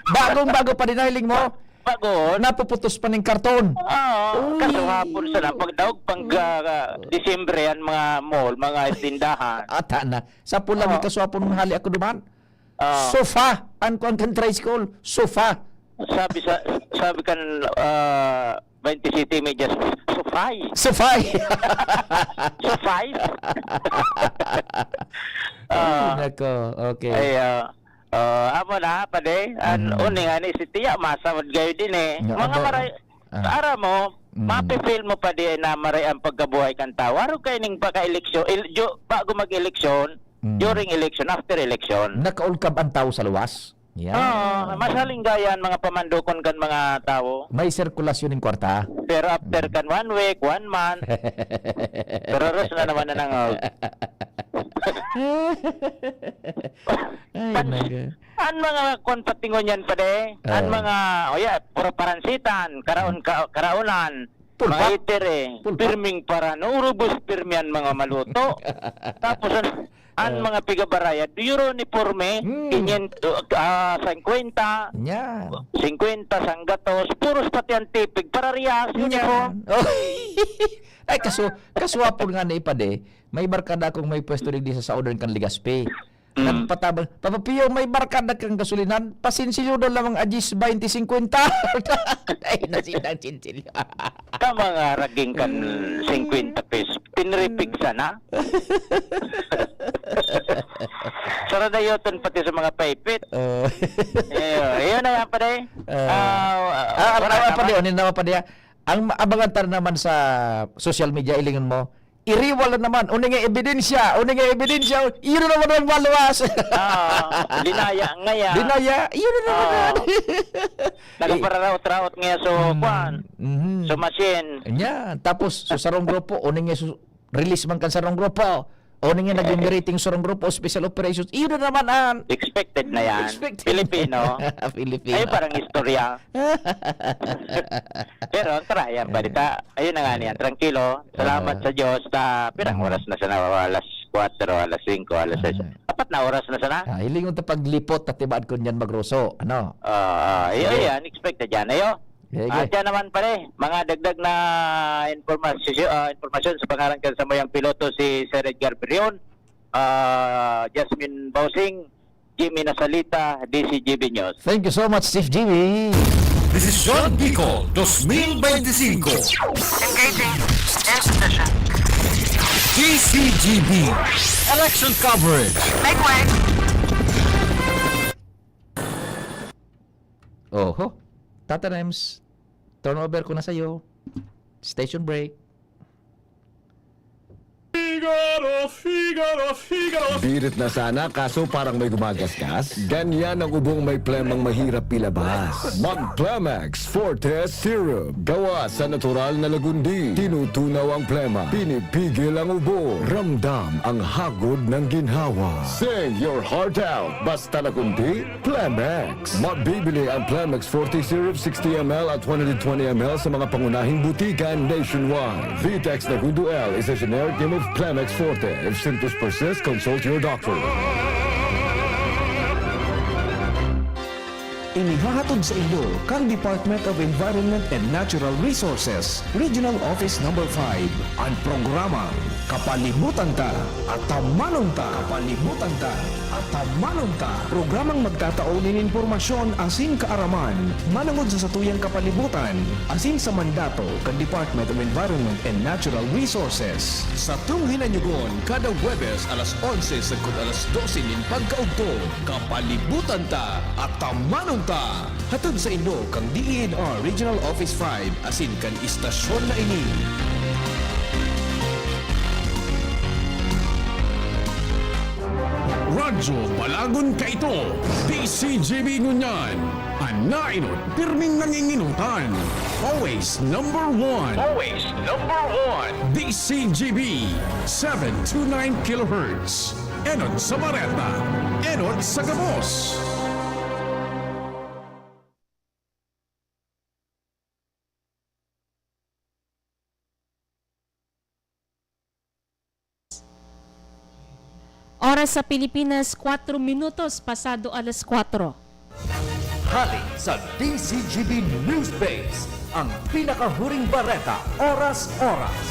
Bagong-bago pa din nahiling mo? Bago. Napuputos pa ng karton. Kaso hapon sa pagdaog pang Disyembre yan mga mall, mga tindahan. Ata na. Sa pula may kaswapon ng hali ako duman. Sofa. An tricycle. Sofa. Sabi kan 20 City Media, Sofay. Nako, okay. Amo na pa de. Uning ani si Tia masawad gayo din eh. Mga maray ara mo, mapifeel mo pa di na maray ang pagkabuhay kan tao. Araw kay ning pagka-eleksyon, bago mag-eleksyon, during election, after election. Nakaulkab ang tao sa luwas. Yeah. Masaling gayan mga pamandukon kan mga tao. May sirkulasyon ng kwarta. Pero after kan 1 week, 1 month. Pero res na naman na nangog. An mga konpatingon yan pa de. An mga puro paransitan, karaunan. Mga itere, pirming para urubos pirmian mga maluto. Tapos an mga pigabaraya, euro uniforme, 50, 50 sanggatos, puros pati ang tipig, para riyas, uniform. Ay, kaswapon nga na ipade, may barkada akong may pwesto rin di sa Southern kan Ligaspi. Nagpatabang, Papapiyo, may barkada kang gasulinan, pasinsilyo doon lamang agis 20-50. Ay, nasinang sinsilyo. Tama nga, raging kan 50 pesos, pinripig sana. Saradayoton pati sa mga paipit. Iyon na yan pa de. Ang abangan naman sa social media, ilingan mo, iriwala naman, uning ebidensya, iyon naman ang maluwas. Dinaya ngaya. Iyon naman. Nakapararaot-raot ngaya so kwan. So machine. Yan, tapos sa sarong grupo, uning release man kan sarong grupo. Uning naging rating sarong grupo, special operations, iyon naman ang expected na yan. Filipino. Ay parang istorya. Pero try yan, balita. Ayun na nga niyan, tranquilo. Salamat sa Diyos. Pirang oras na sana, alas 4, alas 5, alas 6. Apat na oras na sana. Hilingon ta paglipot at tibaan ko niyan magroso. Ano? Yan, expected yan. Ayo. Diyan naman pare, mga dagdag na informasyon sa pangarangkan sa mayang piloto si Sir Edgar Berion, Jasmine Bausing, Jimmy Nasalita, DCGB News. Thank you so much, Chief Jimmy. Desisyon Bicol 2025. Engaging in position. DCGB Election Coverage. Make way. Oho. Tata Rems, turnover ko na sa'yo. Station break. Figaro. Birit na sana, kaso parang may gumagasgas. Ganyan ang ubong may plemang mahirap ilabas. Mag-Plemex Forte Syrup. Gawa sa natural na lagundi. Tinutunaw ang plema. Pinipigil ang ubo. Ramdam ang hagod ng ginhawa. Sing your heart out. Basta lagundi, Plemex. Mabibili ang Plemex Forte Syrup 60 ml at 120 ml sa mga pangunahing butikan nationwide. Vitex Nagundo L is a generic name of Plemex Forte. If symptoms persist, consult your doctor. inihahatod sa inyo kang Department of Environment and Natural Resources, Regional Office Number 5, ang programa Kapalibutan Ta at Tamanong Ta. Kapalibutan Ta at Tamanong Ta. Programang magtataon ng impormasyon asin kaaraman, manangod sa satuyang kapalibutan, asin sa mandato kang Department of Environment and Natural Resources. Sa tunghinanyugon, kada Huwebes alas 11 sagkod alas 12 nin pagkaugto, Kapalibutan Ta at Tamanong Ta. Hatod sa inyo kang DENR Regional Office 5 asin kan istasyon na ini. Radyo Balagon ka ito, DCGB Ngunyan. Anainot, pirming nanginginutan. Always number one. Always number one. DCGB, 729 kHz. Enot sa Bareta, Enot sa Gabos. Oras sa Pilipinas, 4 minutos pasado alas 4. Hali sa DCGB News Base, ang pinakahuring bareta, oras-oras.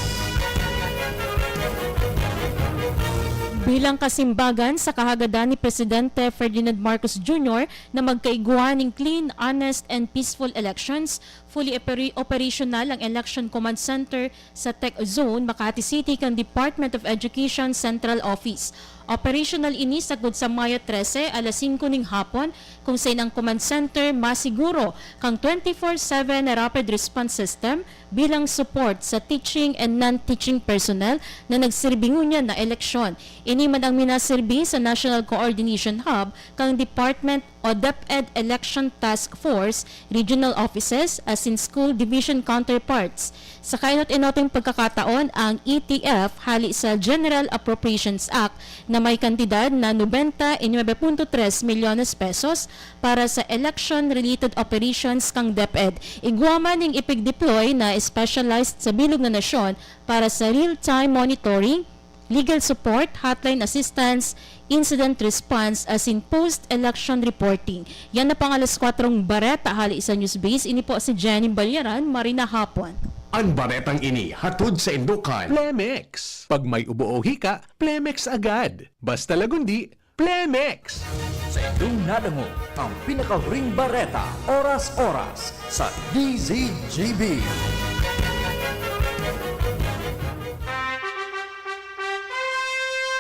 Bilang kasimbagan sa kahagadan ni Presidente Ferdinand Marcos Jr. na magkaiguan ng clean, honest, and peaceful elections, fully operational ang Election Command Center sa Tech Zone, Makati City kang Department of Education Central Office. Operational ini sagod sa Mayo 13, alas 5 ning hapon, kung sa inang command center masiguro kang 24/7 na rapid response system bilang support sa teaching and non-teaching personnel na nagsirbingunya na eleksyon. Ini man ang minasirbi sa National Coordination Hub kang Department o DepEd Election Task Force, regional offices as in school division counterparts. Sa kainot-inoting pagkakataon, ang ETF hali sa General Appropriations Act na may kantidad na 99.3 milyones pesos para sa election-related operations kang DepEd. Igwa ning ipig-deploy na specialized sa bilog na nasyon para sa real-time monitoring, legal support, hotline assistance, incident response as in post-election reporting. Yan na pang alas 4 bareta hali sa Newsbase. Ini po si Jenny Balyaran, Marina Hapon. Ang baretang ini hatod sa Indukan. Plemex. Pag may ubo o hika, Plemex agad. Basta lagundi, Plemex. Sa inyong nadango, ang pinakahuring bareta, oras-oras sa DZGB.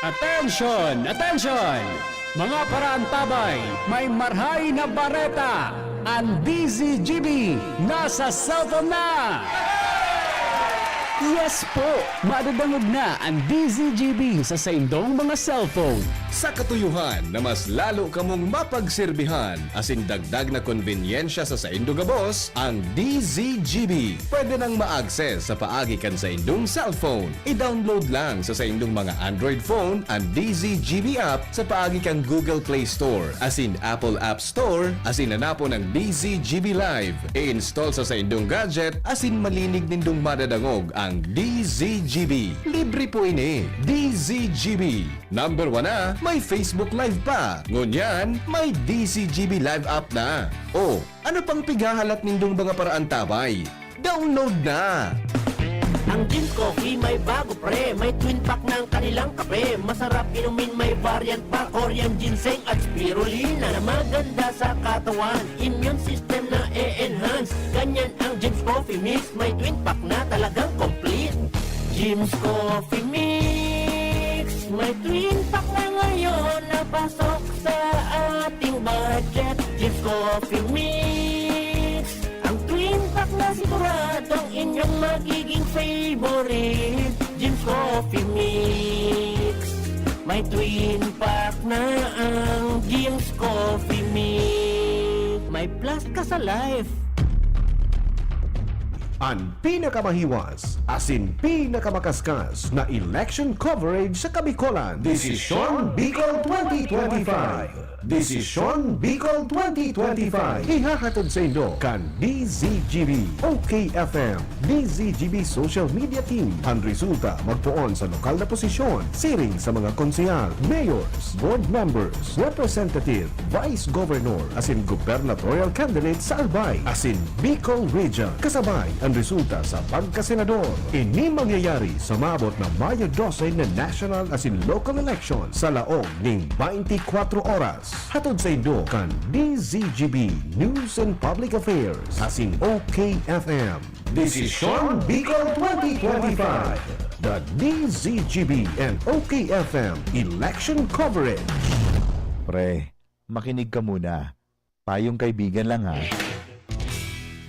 Attention! Attention! Mga paraantabay, may marhay na bareta. Ang DZGB nasa cellphone na! Yes po! Madadangog na ang DZGB sa saindong mga cellphone. Sa katuyuhan na mas lalo kamong mapagserbihan, asin dagdag na konbinyensya sa Saindo Gabos, ang DZGB. Pwede nang ma-access sa paagi kan sa indong cellphone. I-download lang sa saindong mga Android phone ang DZGB app sa paagi kan Google Play Store, asin Apple App Store, asin nanapo ng DZGB Live. I-install sa saindong gadget, asin malinig nindong madadangog ang DZGB. Libre po ini. DZGB. Number 1 na, may Facebook Live pa. Ngunyan, may DZGB Live app na. O, ano pang pigahalat nindong mga paraan tabay? Download na! Ang Jeans Coffee may bago pre, may twin pack ng kanilang kape. Masarap inumin, may variant pa, Korean ginseng at spirulina na maganda sa katawan, immune system na e-enhance. Ganyan ang Jeans Coffee Mix, may twin pack na talagang complete. Jeans Coffee Mix, may twin pack na ngayon na pasok sa ating budget. Jeans Coffee Mix, ang twin pack na siguradong inyong magiging favorite. Jeans Coffee Mix, may twin pack na ang Jeans Coffee Mix. May plus ka sa life. Ang pinakamahiwas, asin pinakamakaskas na election coverage sa Kabicolan. Desisyon Bicol 2025. Desisyon Bicol 2025. Ihahatid sa inyo kan DZGB, OKFM, DZGB Social Media Team. Ang resulta magpuon sa lokal na posisyon, siring sa mga konsehal, mayors, board members, representative, vice governor, asin gubernatorial candidate sa Albay, asin Bicol Region. Kasabay ang resulta sa pagkasenador. Ini mangyayari sa maabot na Mayo 12 na national asin local election sa laong ning 24 oras. Hatod sa inyo kan DZGB News and Public Affairs asin OKFM. Desisyon Bicol 2025. The DZGB and OKFM Election Coverage. Pre, makinig ka muna. Tayong kaibigan lang ha.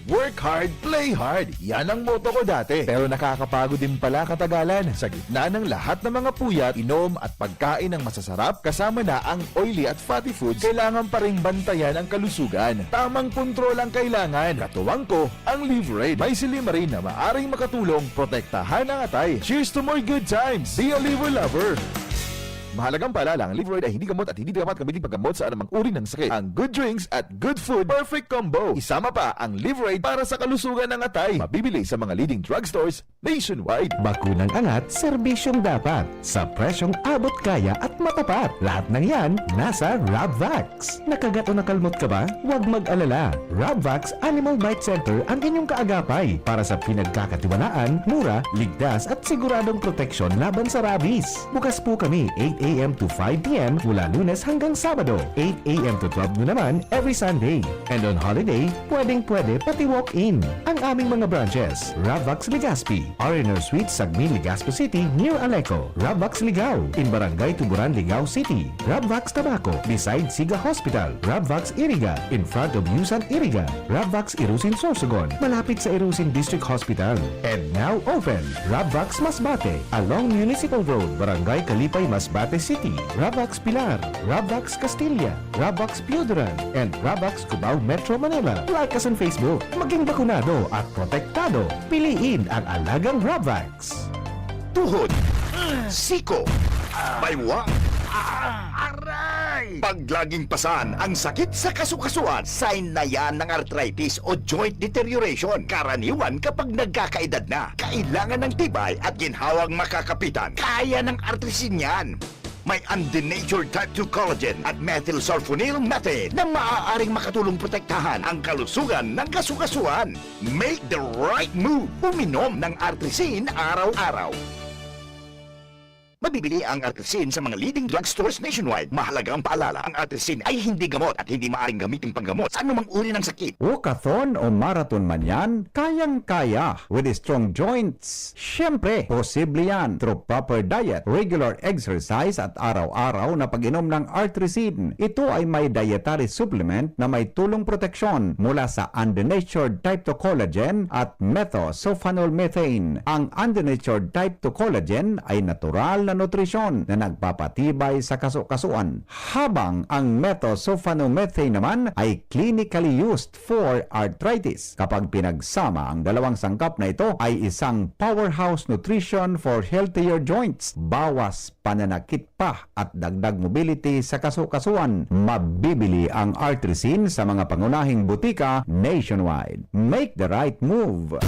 Work hard, play hard. Yan ang motto ko dati. Pero nakakapagod din pala katagalan. Sa gitna ng lahat ng mga puyat, inom at pagkain ng masasarap, kasama na ang oily at fatty foods, kailangan pa ring bantayan ang kalusugan. Tamang kontrol ang kailangan. Katuwang ko, ang Liverade. May silimarin na maaring makatulong protektahan ang atay. Cheers to more good times. Be a liver lover. Mahalagang paalala, ang Liverade ay hindi gamot at hindi dapat gamitin paggamot sa anumang uri ng sakit. Ang good drinks at good food, perfect combo. Isama pa ang Liverade para sa kalusugan ng atay. Mabibili sa mga leading drugstores nationwide. Bakunang angat, serbisyong dapat. Sa presyong abot kaya at matapat. Lahat ng yan, nasa Rabvax. Nakagat o nakalmot ka ba? Huwag mag-alala. Rabvax Animal Bite Center ang inyong kaagapay para sa pinagkakatiwalaan, mura, ligtas at siguradong proteksyon laban sa rabies. Bukas po kami 8 a.m. to 5 p.m. mula Lunes hanggang Sabado. 8 a.m. to 12 noon naman every Sunday. And on holiday, pwedeng-pwede pati walk-in. Ang aming mga branches, Rabvax Legazpi, R&R Suite, Sagmin, Legazpo City, near Aleco. Rabvax Ligao, in Barangay Tuburan, Ligao City. Rabvax Tabaco, beside Siga Hospital. Rabvax Iriga, in front of Yusan Iriga. Rabvax Irusin Sorsogon, malapit sa Irusin District Hospital. And now open, Rabvax Masbate, along Municipal Road, Barangay Kalipay, Masbate City. Rabvax Pilar, Rabvax Castilla, Rabvax Piudaran, and Rabvax Cubao Metro Manila. Like us on Facebook. Maging bakunado at protektado. Piliin ang alagang Rabvax. Tuhod, siko, baywa, aray! Pag laging pasan ang sakit sa kasukasuan, sign na yan ng arthritis o joint deterioration. Karaniwan kapag nagkakaedad na, kailangan ng tibay at ginhawang makakapitan. Kaya ng artrisin yan. May undenatured type 2 collagen at methylsulfonyl methane na maaaring makatulong protektahan ang kalusugan ng kasukasuan. Make the right move. Uminom ng artrisin araw-araw. Mabibili ang artrisin sa mga leading drugstores nationwide. Mahalagang paalala, ang artrisin ay hindi gamot at hindi maaaring gamiting panggamot sa anumang uri ng sakit. Walkathon o marathon man yan, kayang-kaya with strong joints. Siyempre, posible yan through proper diet, regular exercise at araw-araw na pag-inom ng artrisin. Ito ay may dietary supplement na may tulong proteksyon mula sa undenatured type 2 collagen at methylsulfonyl methane. Ang undenatured type 2 collagen ay natural na nutrisyon na nagpapatibay sa kasukasuan, habang ang methylsulfonyl methane naman ay clinically used for arthritis. Kapag pinagsama ang dalawang sangkap na ito ay isang powerhouse nutrition for healthier joints, bawas pananakit pa at dagdag mobility sa kasukasuan. Mabibili ang artrisin sa mga pangunahing butika nationwide. Make the right move.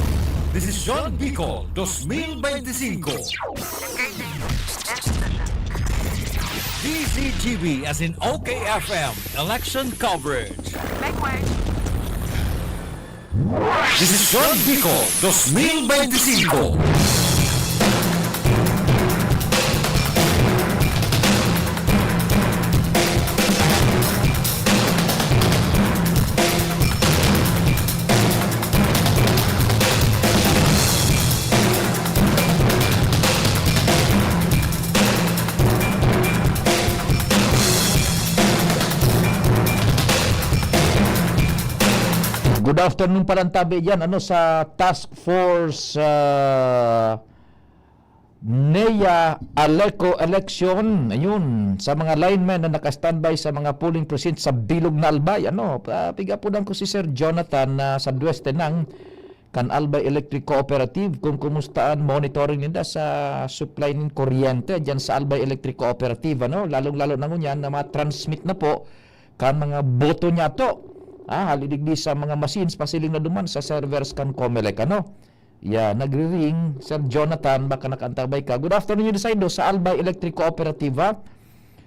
Desisyon Bicol 2025. DZGB as in OKFM election coverage. Desisyon Bicol 2025. Good afternoon Palantabi yan sa Task Force NEA Aleco election. Ayun, sa mga linemen na naka-standby sa mga polling precinct sa Bilog na Albay. Pigapunan ko si Sir Jonathan sa Dueste ng kan Albay Electric Cooperative kung kumustaan monitoring nila sa supply ng kuryente diyan sa Albay Electric Cooperative, ano, lalong-lalo na ngunyan na ma-transmit na po kan mga boto niya to. Halidigdi sa mga machines pasiling na duman sa servers kan Comelec, ano. Nagre-ring Sir Jonathan, baka nakantabay ka. Good afternoon sa Indo sa Albay Electric Cooperative,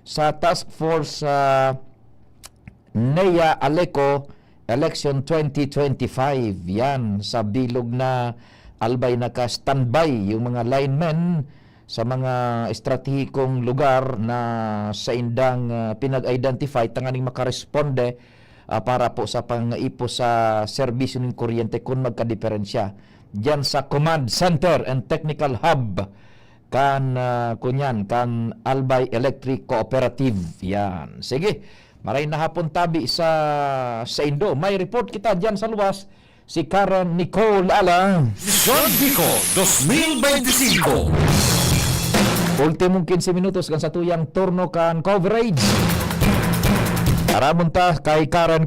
sa Task Force NEA Aleco Election 2025. Yan, sa bilog na Albay naka-standby yung mga linemen sa mga estratehikong lugar na sa indang pinag-identify tanganing makaresponde para po sa pang-ipo sa serbisyo ng kuryente kung magka-diferensya. Diyan sa Command Center and Technical Hub kan Albay Electric Cooperative. Yan. Sige. Maray na hapon tabi sa Indo. May report kita diyan sa luwas si Karen Nicole Ala. John Vico 2025. Ultimong 15 minutos kan sa tuyang turno kan coverage. Aramon ta kay Karen.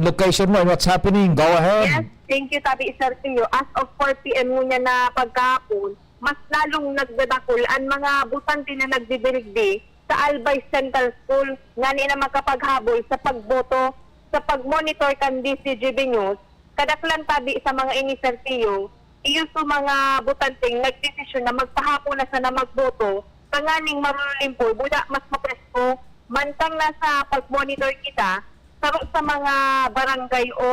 Location mo, what's happening? Go ahead. Yes, thank you, Tabi Sir Tio. As of 4 p.m. ngunya na pagkahapon, mas lalong nagdadakol ang mga butante na nagdidirigdi sa Albay Central School nga na makapaghabol sa pagboto sa pagmonitor kan DCGB News. Kadaklan tabi sa mga inisertiyo, iyo sa mga butanteng nagdesisyon na magpahapon na sa na magboto, panganing marulim po, buda mas mapresko, mantang nasa pagmonitor kita, saro sa mga barangay o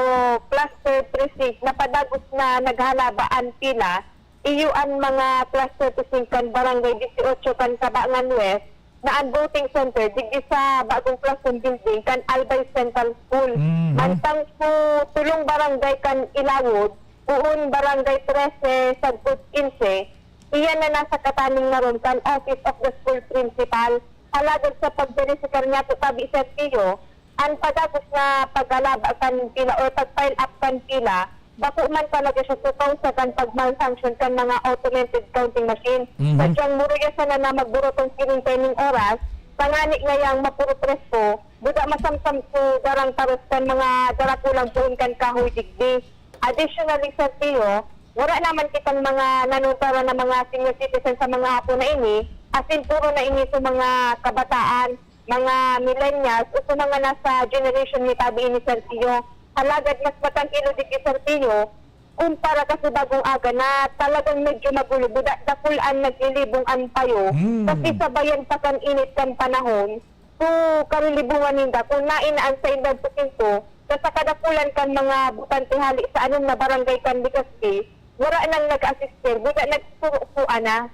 cluster precinct na padagos na naghalabaan pila, iyo ang mga cluster precinct kan barangay 18 kan Kabangan West, na ang voting center digdi sa bagong classroom building kan Albay Central School. Mantang po tulong barangay kan Ilawod, uun barangay 13 sa 15, iyan na nasa kataning na ron kan Office of the School Principal. Halagad sa pagverifikar niya po tabi sa tiyo, ang padagos na paggalaba kan pila o pag-file up kan pila, bako man talaga siya tutong sa kan pag-malfunction kan mga automated counting machine. Sadyang muruya sana na magburotong sining training oras, pangani ngayang mapuro presko, buda masamsam po darang taros kan mga darakulang puun kan kahoy digdi. Additionally sa tiyo, wala naman kitang mga nanutara na mga senior citizen sa mga hapon na ini, asin puro na ini sa mga kabataan, mga millennials, o sa mga nasa generation ni tabi ini sa tiyo. Halagad mas matangkilo di kisartiyo kumpara kasi bagong aga na talagang medyo magulo. Dakulan naglilibong ang payo kasi sabayan pa kan init kan panahon kung karilibungan ninda kung nainaan sa indang pukin ko sa kadakulan kan mga butante hali sa anong na barangay kan Bikaspi, wala nang nag-assistir, buda nagsuruan na.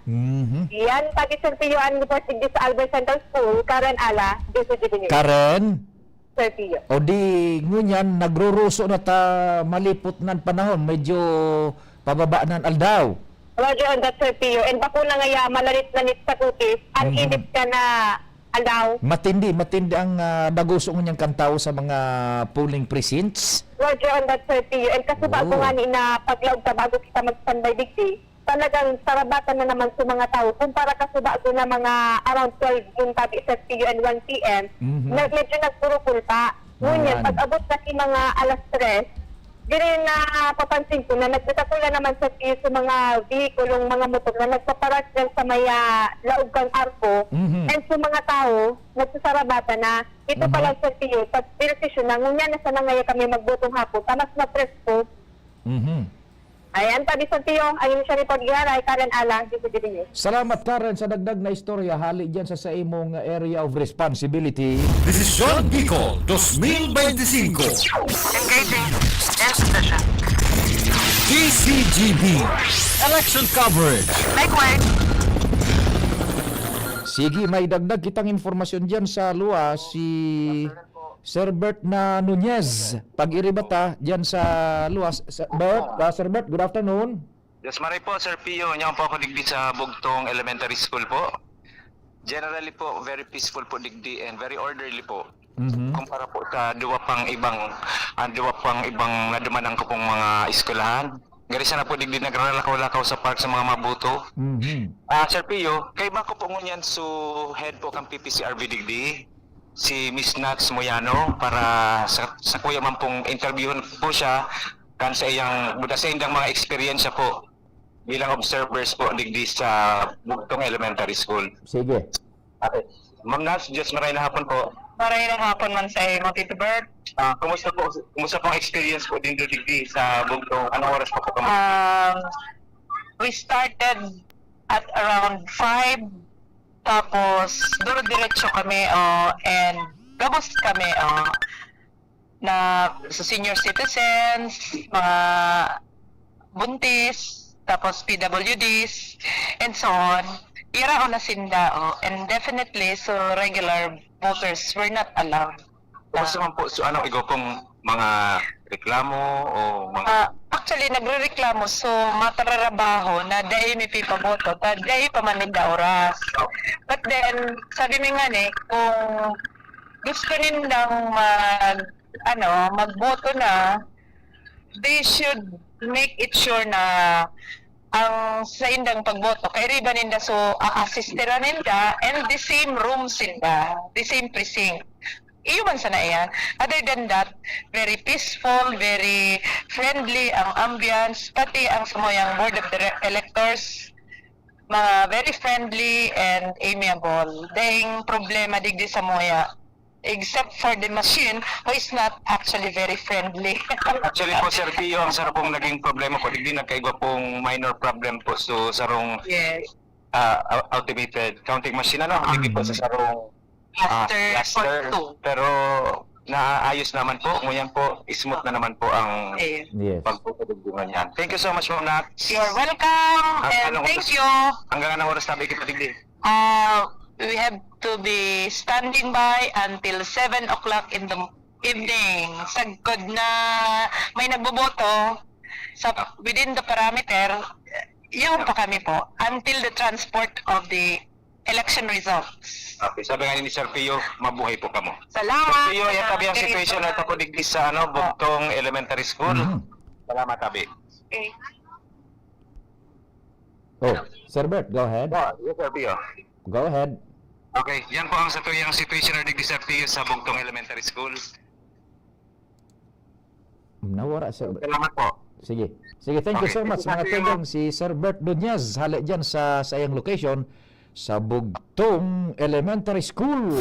Yan, tagisartiyo ang reporting sa Albay Central School, Karen Ala, DCGB News. Karen? O di ngunyan nagruruso na ta malipot nan panahon, medyo pababa nan aldaw. Roger on that, Sir Pio. And bako na ngaya malalit-lanit sa kutis, ang init ka na aldaw. Matindi ang daguso ngunyan kantaw sa mga polling precincts. Roger on that, Sir Pio. And kasi bago nga ni na paglaog ka bago kita mag-standby digdi, talagang sarabatan na naman sa mga tao. Kumpara kasi bago na mga around 12 yung tabi sa PU and 1 p.m., medyo nagpurupul pa. Ngunyan, pag abot na si mga alas 3, di rin na papansin ko na nagtatakula naman sa PU sa mga vehikulong mga motor na nagpaparas dyan sa may laog kang arko. And sa mga tao, nagsasarabatan na ito pala sa PU, pag decision na, ngunyan na sana ngayon kami magbotong hapon, tamas na presko. Ayan, tabi sa tiyo, ayun siya report giharay, Karen Ala, DCGB News. Salamat Karen sa dagdag na istorya hali dyan sa imong area of responsibility. This is John Vico 2025. Engaging. End station. DCGB Election Coverage. Make way. Sige, may dagdag kitang informasyon dyan sa luwa si Sir Bert na Nunez. Pag-iribata dyan sa luwas. Sir Bert, good afternoon. Yes, maray po, Sir Pio. Ngayon po ako digdi sa Bugtong Elementary School po. Generally po, very peaceful po digdi and very orderly po. Kumpara po sa duwa pang ibang nadumanan ko pong mga eskwelahan. Garisa na po digdi nagralakaw-lakaw sa park sa mga mabuto. Sir Pio, kay ba ko po ngunyan so head po kang PPCRB digdi? Si Miss Nats Moyano para sa kuya man pong interviewin po siya kan sa iyang buta sa indang mga experience po bilang observers po digdi sa Bugtong Elementary School. Sige. Okay. Ma'am Nats, just maray na hapon po. Maray na hapon man sa mga Tito Bert. Kumusta po ang experience po din digdi sa Bugtong? Anong oras po po? We started at around 5. Tapos, duro-diretso kami and gabos kami na sa senior citizens, mga buntis, tapos PWDs, and so on. Ira na sinda, and definitely, so regular voters were not allowed. Kumusta man po, so anong igopong mga reklamo o mga... Actually, nagre-reklamo, so matararabaho na dahil may pipaboto, dahil pa manida oras. But then, sabi mo nga kung gusto nindang magboto na, they should make it sure na ang sa indang pagboto kay riba ninda so a-assistera ninda and the same rooms ninda, the same precinct. Iyon sana yan. Other than that, very peaceful, very friendly ang ambience, pati ang samoyang board of electors, mga very friendly and amiable. Dahing problema digdi sa moya, except for the machine who is not actually very friendly. Actually po, Sir Pio, ang sarong naging problema po, hindi nagkaigwa pong minor problem po so sarong automated counting machine, hindi po sa sarong cluster. Pero naayos naman po, ngayon po, smooth na naman po ang pagpupundugan yan. Thank you so much, Ma'am Nat. You're welcome, and thank you. Hanggang anong oras tabi kita digdi? We have to be standing by until 7 o'clock in the evening. Sagkod na may nagboboto within the parameter, yun pa kami po until the transport of the election results. Okay, sabi nga ni Sir Pio, mabuhay po kamo. Salamat. Sir Pio, yan tabi ang situation na ito po digdi sa Bugtong Elementary School. Salamat tabi. Okay. Sir Bert, go ahead. Yes, Sir Pio. Go ahead. Okay, yan po ang satuyang situation na digdi sa Pio sa Bugtong Elementary School. Nawara, Sir Bert. Salamat po. Sige, thank you so much mga tugang. Si Sir Bert Dunyaz, hali dyan sa iyang location sa Bugtong Elementary School.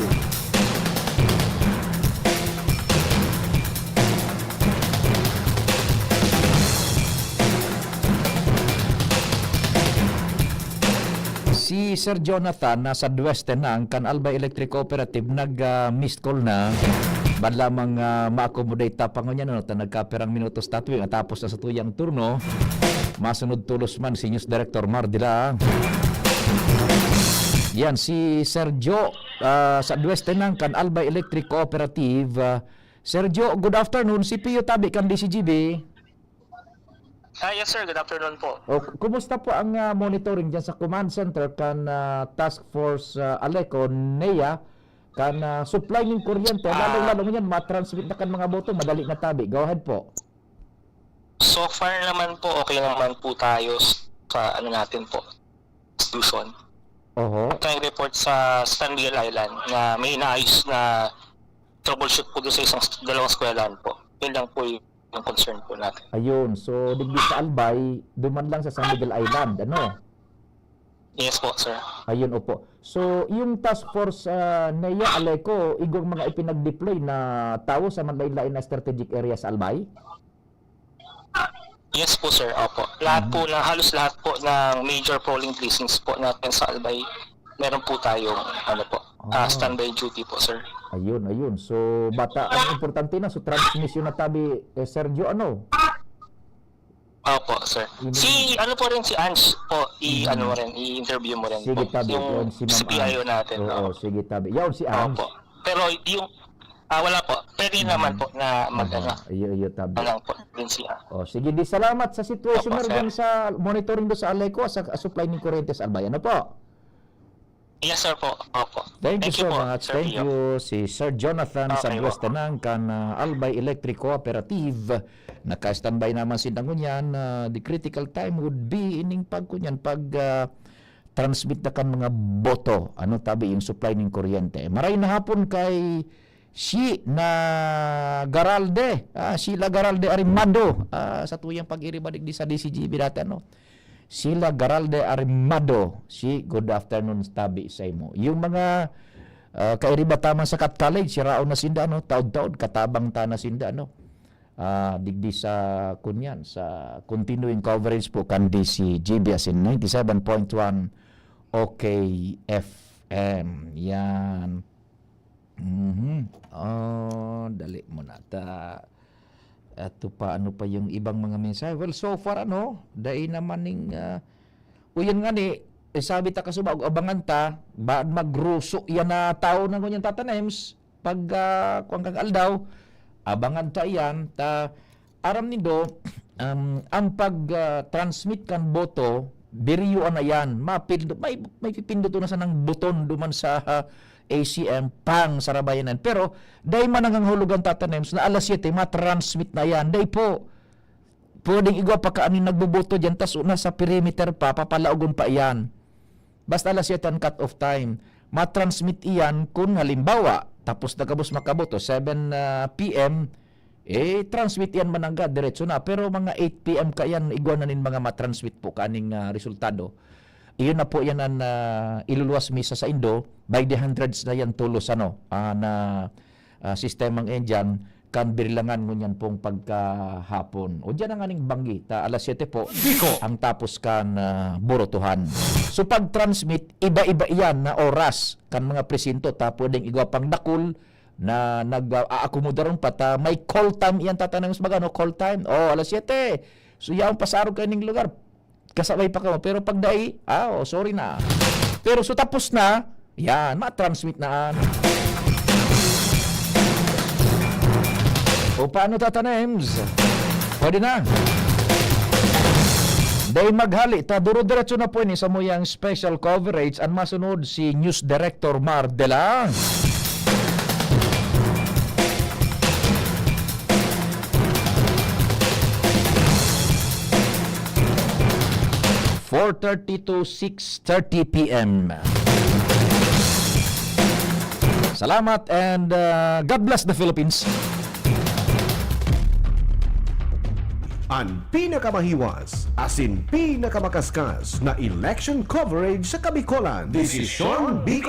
Si Sir Jonathan nasa Dueste na ang Albay Electric Cooperative nag-missed call na bad lamang ma-accommodate tapang niya nagkaperang minutos tatwing at tapos na sa tuyang turno masunod tulos man si News Director Mardila. Yan si Sergio sa Dueste ng Albay Electric Cooperative. Sergio, good afternoon. Si Pio Tabi kan DCGB. Yes sir, good afternoon po. Kumusta po ang monitoring dyan sa command center kan Task Force Aleco, NEA, kan supply ng kuryente, lalo yan, matransmit na kan mga boto, madali na tabi. Go ahead po. So far naman po, okay naman po tayo sa natin po, Luzon. Tayong report sa San Miguel Island na may inaayos na troubleshoot po doon sa dalawang eskwelahan po. Yun lang po yung concern po natin. Ayun, so digdi sa Albay, duman lang sa San Miguel Island, ano? Yes po, sir. Ayun, opo. So, yung task force NEA Aleco, igong mga ipinag-deploy na tao sa manlain-lain na strategic area sa Albay? Yes po, sir. Opo. Lahat po, halos lahat po ng major polling precincts po natin sa Albay, meron po tayong standby duty po, sir. Ayun. So, bata, ang importante na, so transmission na tabi, Sergio, ano? Opo, sir. Si Ange po, i-interview mo rin. Sige, tabi. Yung si PIO natin. Oo, sige, tabi. Yun, si Ange. Opo. Pero yung, wala po. Pwede naman po na Iyo, tabi. Lang po, din siya. Sige, di salamat sa situation na rin sa monitoring do sa Aleco, sa supply ng kuryente sa Albay. Ano po? Yes, sir po. Opo. Thank you so po, much. Sir Thank Pio. you. Si Sir Jonathan sa Dueste ng Albay Electric Cooperative. Naka-standby naman si Dangunyan. The critical time would be ining pagkunyan pag transmit na kan mga boto. Ano tabi yung supply ng kuryente. Maray na hapon kay si na Garalde, Sheila Garalde Arimado, sa tuyang pag-iribadig di sa DCGB dati, ano? Sheila Garalde Arimado, si good afternoon tabi sa imo. Yung mga kairiba tama sa Cat College, si Raon na sinda, ano? Taod-taod, katabang ta na sinda, ano? Digdi sa kunyan, sa continuing coverage po kan DCGB as in 97.1 OKFM. Yan. Dali mo na ta. Ito pa, ano pa yung ibang mga mensahe? Well, so far, dahil naman ning, uyan nga ni, sabi ta kasubag, abangan ta, ba magruso yan na tao na ngunyan tatanems, pag kung kang aldaw, abangan ta yan, ta, aram nindo, ang pag-transmit kan boto, biriyoan na yan, may pipindot na sa ng buton duman sa ACM pang sarabayanan. Pero dahil man ang hulugan tatanems na alas 7 matransmit na yan. Dahil po pwedeng igwa pa kaanin nagbuboto dyan tas una sa perimeter pa papalaugon pa iyan. Basta alas 7 ang cut-off time. Matransmit iyan kung halimbawa tapos nagabos makaboto 7 PM transmit yan manangga diretso na. Pero mga 8 PM ka yan igwa na nin mga matransmit po kaning resultado. Iyon na po yan ang iluluwas misa sa Indo by the hundreds na yan tulos na sistemang Indian kan birlangan ngunyan pong pagkahapon. O dyan ang aning banggi ta alas 7 po ang tapos kan borotuhan. So pag-transmit iba-iba yan na oras kan mga presinto ta pwedeng igwa pang dakul na nag-aakomodaron pa ta may call time yan tatanang magano call time alas 7. So yaong pasarog kaning lugar kasabay pa ka mo. Pero pag dai, sorry na. Pero so tapos na, yan, ma-transmit na. O paano tatanems? Pwede na. Dahil maghali, duro-diretso na po ni sa muyang special coverage ang masunod si News Director Mar de la 4:30 to 6:30 PM. Salamat and God bless the Philippines. Ang pinakamahiwas, asin pinakamakaskas na election coverage sa Kabikolan. Desisyon Bicol.